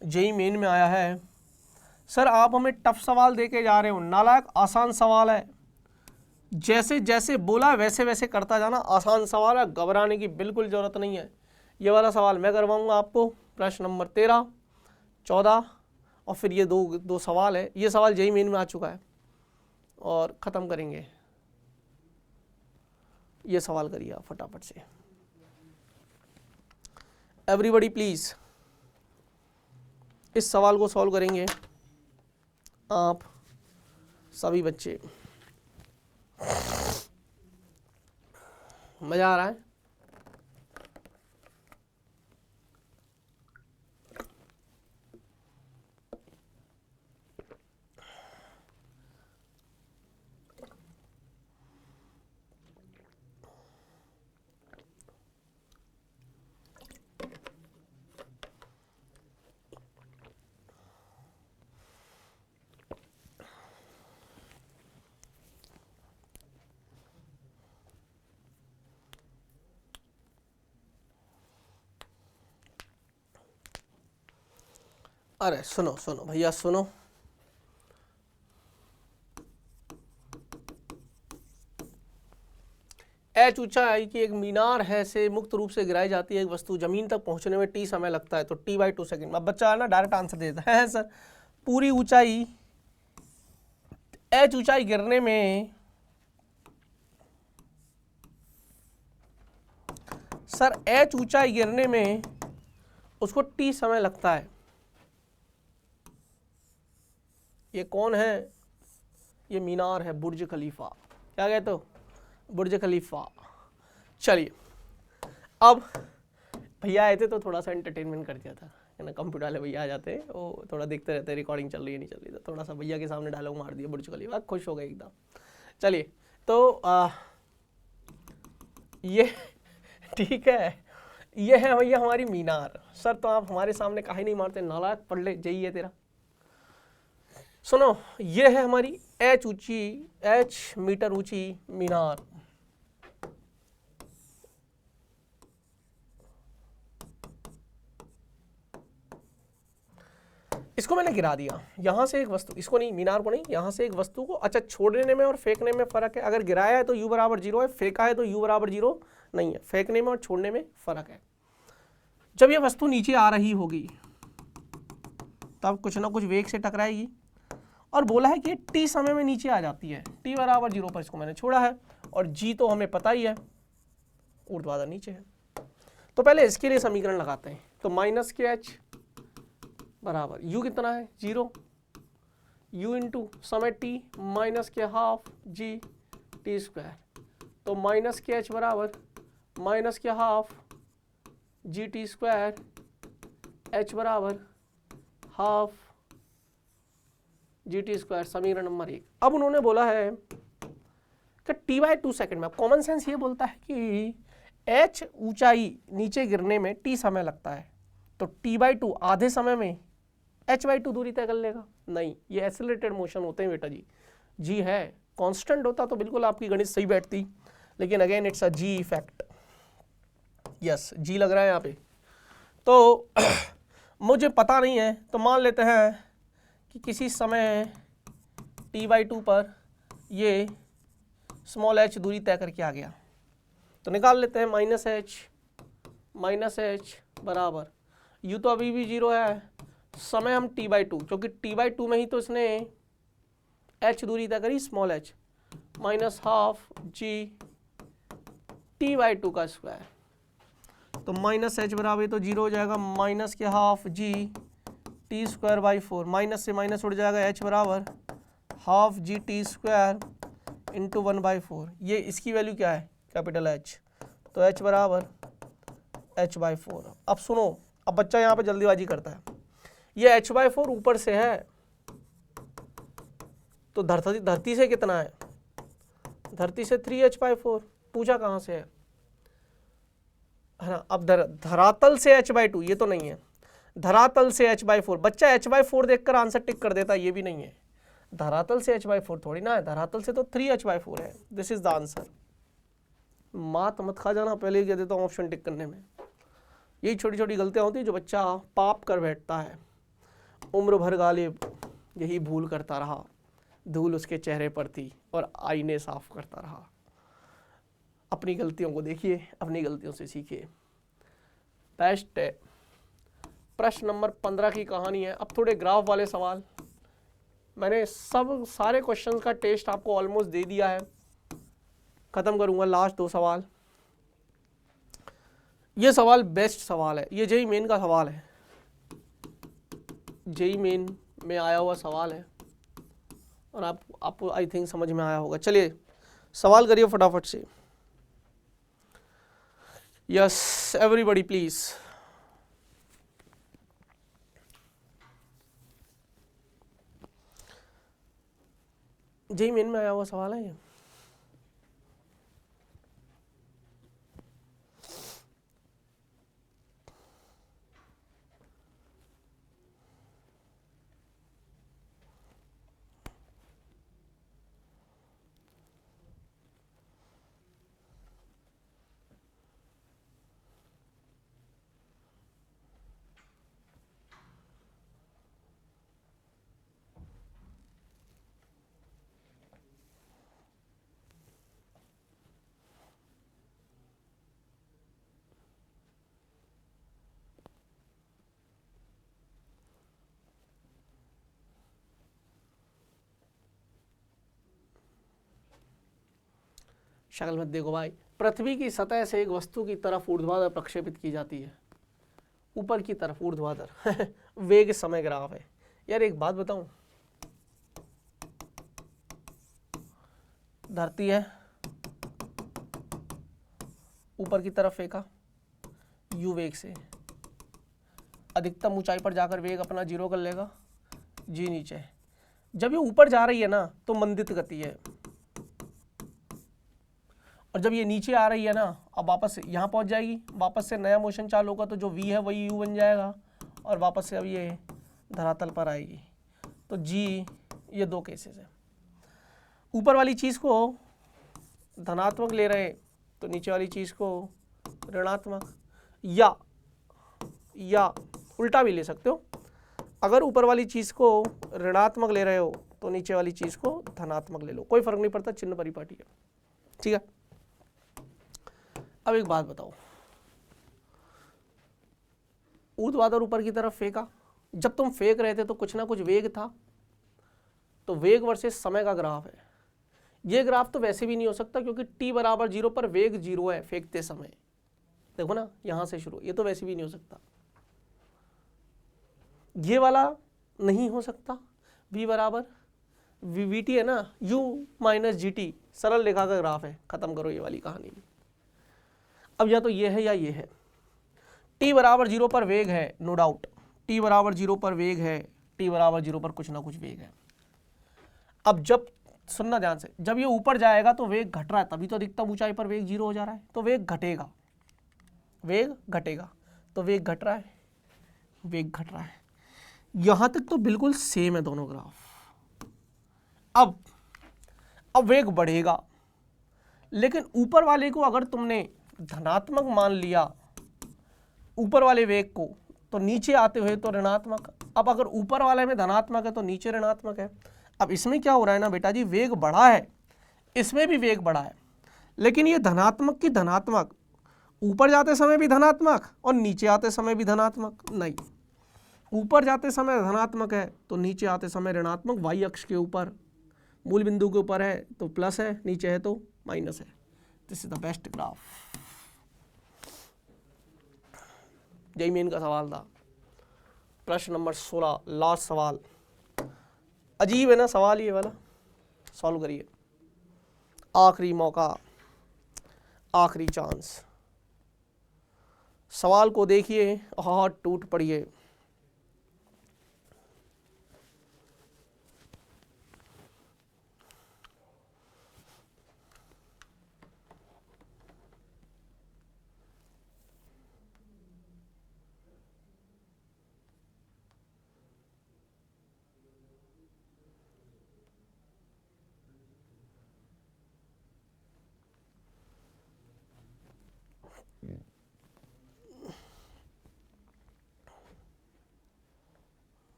जेईई मेन में आया है। सर आप हमें टफ सवाल देके जा रहे हो, नालायक, आसान सवाल है, जैसे जैसे बोला वैसे वैसे करता जाना, आसान सवाल है, घबराने की बिल्कुल ज़रूरत नहीं है। ये वाला सवाल मैं करवाऊंगा आपको, प्रश्न नंबर 13, 14 और फिर ये दो सवाल है। ये सवाल जेईई मेन में आ चुका है और ख़त्म करेंगे। ये सवाल करिए आप फटाफट से, एवरीबॉडी प्लीज़। इस सवाल को सॉल्व करेंगे आप सभी बच्चे। मज़ा आ रहा है? अरे सुनो सुनो भैया सुनो, h ऊंचाई की एक मीनार है से मुक्त रूप से गिराई जाती है एक वस्तु, जमीन तक पहुंचने में t समय लगता है, तो t/2 सेकंड। अब बच्चा है ना डायरेक्ट आंसर देता है सर, पूरी ऊंचाई h ऊंचाई गिरने में सर h ऊंचाई गिरने में उसको t समय लगता है। ये कौन है? ये मीनार है, बुर्ज खलीफा। क्या कहते हो? बुर्ज खलीफा। चलिए अब भैया आए थे तो थोड़ा सा एंटरटेनमेंट कर दिया था, है ना, कंप्यूटर वाले भैया आ जाते हैं, वो थोड़ा देखते रहते हैं रिकॉर्डिंग चल रही है नहीं चल रही, तो थोड़ा सा भैया के सामने डायलॉग मार दिया बुर्ज खलीफा, खुश हो गए एकदम। चलिए तो ये ठीक है, ये है भैया हमारी मीनार। सर तो आप हमारे सामने काहे नहीं मारते, नालायक, पढ़ ले, जेईई है तेरा। सुनो, ये है हमारी h मीटर ऊंची मीनार। इसको मैंने गिरा दिया, यहाँ से एक वस्तु, इसको नहीं, मीनार को नहीं, यहाँ से एक वस्तु को, अच्छा छोड़ने में और फेंकने में फ़र्क है, अगर गिराया है तो u बराबर 0 है, फेंका है तो u बराबर 0 नहीं है, फेंकने में और छोड़ने में फ़र्क है। जब ये वस्तु नीचे आ रही होगी तब कुछ ना कुछ वेग से टकराएगी, और बोला है कि t समय में नीचे आ जाती है, t बराबर 0 पर इसको मैंने छोड़ा है, और g तो हमें पता ही है ऊर्ध्वाधर नीचे है। तो पहले इसके लिए समीकरण लगाते हैं, तो माइनस के h बराबर u कितना है 0, u इंटू समय t माइनस के हाफ g t स्क्वायर, तो माइनस के h बराबर माइनस के half g t square, h बराबर हाफ जी टी स्क्वायर, समीकरण नंबर 1। अब उन्होंने बोला है कि t/2 सेकंड में, कॉमन सेंस ये बोलता है कि h ऊंचाई नीचे गिरने में t समय लगता है, तो t/2 आधे समय में h/2 दूरी तय कर लेगा। नहीं, ये एक्सेलरेटेड मोशन होते हैं बेटा जी, g है कांस्टेंट होता तो बिल्कुल आपकी गणित सही बैठती, लेकिन again it's a g effect, yes g लग रहा है यहाँ पे। तो मुझे पता नहीं है, तो मान लेते हैं कि किसी समय t/2 पर ये स्मॉल h दूरी तय करके आ गया, तो निकाल लेते हैं माइनस h बराबर, u तो अभी भी 0 है, समय हम t/2, क्योंकि t/2 में ही तो इसने h दूरी तय करी small h, minus half g t/2 का स्क्वायर, तो माइनस h बराबर तो 0 हो जाएगा, माइनस के half g T square by 4, minus से माइनस उड़ जाएगा, h बराबर half g t square into 1/4, ये इसकी वैल्यू क्या है कैपिटल H, तो h बराबर h/4। अब सुनो, अब बच्चा यहाँ पे जल्दीबाजी करता है, ये h/4 ऊपर से है, तो धरती से कितना है, धरती से 3h/4, पूछा कहाँ से है ना। अब धरातल से h/2 ये तो नहीं है, धरातल से h/4, बच्चा h/4 देखकर आंसर टिक कर देता, ये भी नहीं है, धरातल से h/4 थोड़ी ना है, धरातल से तो 3h/4 है, दिस इज द आंसर। मात मत खा जाना, पहले ही कह देता हूँ ऑप्शन टिक करने में, यही छोटी छोटी गलतियाँ होती है जो बच्चा पाप कर बैठता है। उम्र भर गालिब यही भूल करता रहा, धूल उसके चेहरे पर थी और आईने साफ करता रहा। अपनी गलतियों को देखिए, अपनी गलतियों से सीखिए, बेस्ट है। प्रश्न नंबर 15 की कहानी है। अब थोड़े ग्राफ वाले सवाल, मैंने सारे क्वेश्चन का टेस्ट आपको ऑलमोस्ट दे दिया है, खत्म करूंगा लास्ट 2 सवाल। ये सवाल बेस्ट सवाल है, ये जेईई मेन का सवाल है, जेईई मेन में आया हुआ सवाल है, और आपको आई थिंक समझ में आया होगा। चलिए सवाल करिए फटाफट से। Yes everybody please. JEE main में आया हुआ सवाल है ये। शक्ल मत देखो भाई। पृथ्वी की सतह से एक वस्तु की तरफ ऊर्ध्वाधर प्रक्षेपित की जाती है, ऊपर की तरफ ऊर्ध्वाधर वेग समय ग्राफ है। यार एक बात बताऊं, धरती है, ऊपर की तरफ फेंका u वेग से, अधिकतम ऊंचाई पर जाकर वेग अपना 0 कर लेगा, g नीचे। जब ये ऊपर जा रही है ना तो मंदित गति है, और जब ये नीचे आ रही है ना, अब वापस यहाँ पहुँच जाएगी, वापस से नया मोशन चालू होगा, तो जो v है वही u बन जाएगा, और वापस से अब ये धरातल पर आएगी। तो g, ये 2 केसेस है। ऊपर वाली चीज़ को धनात्मक ले रहे तो नीचे वाली चीज़ को ऋणात्मक, या उल्टा भी ले सकते हो, अगर ऊपर वाली चीज को ऋणात्मक ले रहे हो तो नीचे वाली चीज को धनात्मक ले लो, कोई फर्क नहीं पड़ता, चिन्ह परिपाटी है, ठीक है। अब एक बात बताओ, ऊर्ध्वाधर ऊपर की तरफ फेंका, जब तुम फेंक रहे थे तो कुछ ना कुछ वेग था, तो वेग वर्सेस समय का ग्राफ है। ये ग्राफ तो वैसे भी नहीं हो सकता क्योंकि t बराबर 0 पर वेग 0 है फेंकते समय, देखो ना यहां से शुरू, ये तो वैसे भी नहीं हो सकता। ये वाला नहीं हो सकता, v बराबर vt है ना, u माइनस gt, सरल रेखा का ग्राफ है, खत्म करो ये वाली कहानी। अब या तो ये है या ये है। t बराबर 0 पर वेग है, नो डाउट, t बराबर 0 पर वेग है, t बराबर 0 पर कुछ ना कुछ वेग है। अब जब, सुनना ध्यान से, जब ये ऊपर जाएगा तो वेग घट रहा है, तभी तो अधिकतम ऊंचाई पर वेग 0 हो जा रहा है, तो वेग घटेगा, वेग घटेगा, तो वेग घट रहा है, वेग घट रहा है। यहां तक तो बिल्कुल सेम है दोनों ग्राफ। अब वेग बढ़ेगा, लेकिन ऊपर वाले को अगर तुमने धनात्मक मान लिया, ऊपर वाले वेग को, तो नीचे आते हुए तो ऋणात्मक। अब अगर ऊपर वाले में धनात्मक है तो नीचे ऋणात्मक है। अब इसमें क्या हो रहा है ना बेटा जी, वेग बढ़ा है, इसमें भी वेग बढ़ा है, लेकिन ये धनात्मक की धनात्मक, ऊपर जाते समय भी धनात्मक और नीचे आते समय भी धनात्मक नहीं। ऊपर जाते समय धनात्मक है तो नीचे आते समय ऋणात्मक, वाई अक्ष के ऊपर, मूल बिंदु के ऊपर है तो प्लस है, नीचे है तो माइनस है। This is the best graph. यही मेन का सवाल था, प्रश्न नंबर 16, लास्ट सवाल। अजीब है ना सवाल ये वाला, सॉल्व करिए, आखिरी मौका, आखिरी चांस। सवाल को देखिए, हाथ टूट पड़िए।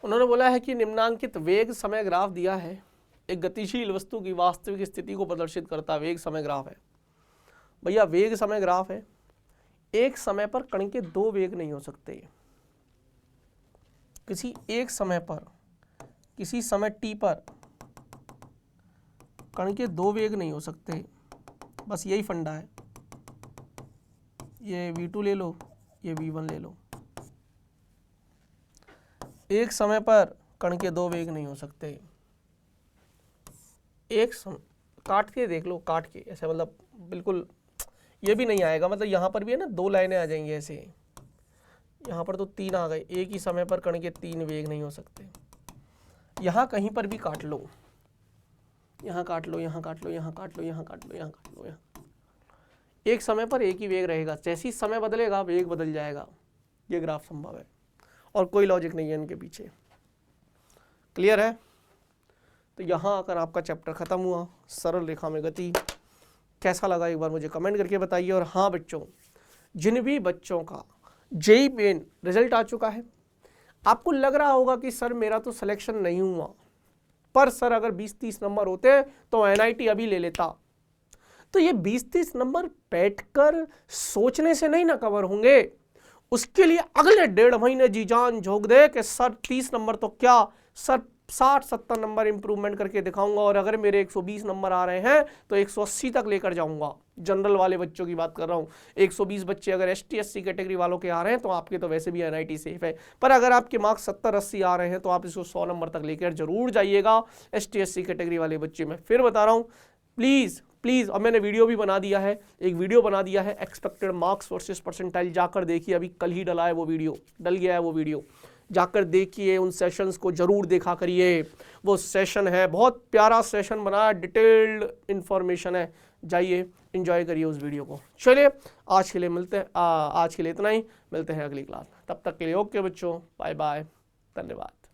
उन्होंने बोला है कि निम्नांकित वेग समय ग्राफ दिया है, एक गतिशील वस्तु की वास्तविक स्थिति को प्रदर्शित करता वेग समय ग्राफ है। भैया वेग समय ग्राफ है, एक समय पर कण के दो वेग नहीं हो सकते। किसी एक समय पर, किसी समय t पर कण के दो वेग नहीं हो सकते, बस यही फंडा है। ये v2 ले लो, ये v1 ले लो। एक समय पर कण के दो वेग नहीं हो सकते। एक समय, काट के देख लो, काट के ऐसे, मतलब बिल्कुल ये भी नहीं आएगा, मतलब यहाँ पर भी है ना, दो लाइनें आ जाएंगी ऐसे, यहाँ पर तो तीन आ गए। एक ही समय पर कण के तीन वेग नहीं हो सकते। यहाँ कहीं पर भी काट लो, यहाँ काट लो, यहाँ काट लो, यहाँ काट लो, यहाँ काट लो, यहाँ काट लो, यहाँ, एक समय पर एक ही वेग रहेगा। जैसे ही समय बदलेगा वेग बदल जाएगा। ये ग्राफ संभव है और कोई लॉजिक नहीं है इनके पीछे। क्लियर है? तो यहाँ आकर आपका चैप्टर खत्म हुआ, सरल रेखा में गति। कैसा लगा एक बार मुझे कमेंट करके बताइए। और हाँ बच्चों, जिन भी बच्चों का जेईई मेन रिजल्ट आ चुका है, आपको लग रहा होगा कि सर मेरा तो सिलेक्शन नहीं हुआ, पर सर अगर 20-30 नंबर होते तो एनआईटी अभी ले लेता। तो ये 20-30 नंबर बैठकर सोचने से नहीं ना कवर होंगे, उसके लिए अगले 1.5 महीने जी जान झोंक दे कि सर 30 नंबर तो क्या, सर 60-70 नंबर इंप्रूवमेंट करके दिखाऊंगा, और अगर मेरे 120 नंबर आ रहे हैं तो 180 तक लेकर जाऊंगा। जनरल वाले बच्चों की बात कर रहा हूँ। 120 बच्चे अगर ST/SC कैटेगरी वालों के आ रहे हैं तो आपके तो वैसे भी एनआईटी सेफ है, पर अगर आपके मार्क्स 70-80 आ रहे हैं तो आप इसको 100 नंबर तक लेकर जरूर जाइएगा। ST/SC कैटेगरी वाले बच्चे, मैं फिर बता रहा हूँ, प्लीज़ प्लीज़, और मैंने वीडियो भी बना दिया है, एक वीडियो बना दिया है एक्सपेक्टेड मार्क्स वर्सेस परसेंटाइल, जाकर देखिए, अभी कल ही डला है वो वीडियो, डल गया है वो वीडियो। जाकर देखिए, उन सेशंस को ज़रूर देखा करिए। वो सेशन है, बहुत प्यारा सेशन बना, डिटेल्ड इन्फॉर्मेशन है, जाइए एंजॉय करिए उस वीडियो को। चलिए आज के लिए आज के लिए इतना ही, मिलते हैं अगली क्लास में। तब तक के लिए ओके बच्चों, बाय बाय, धन्यवाद।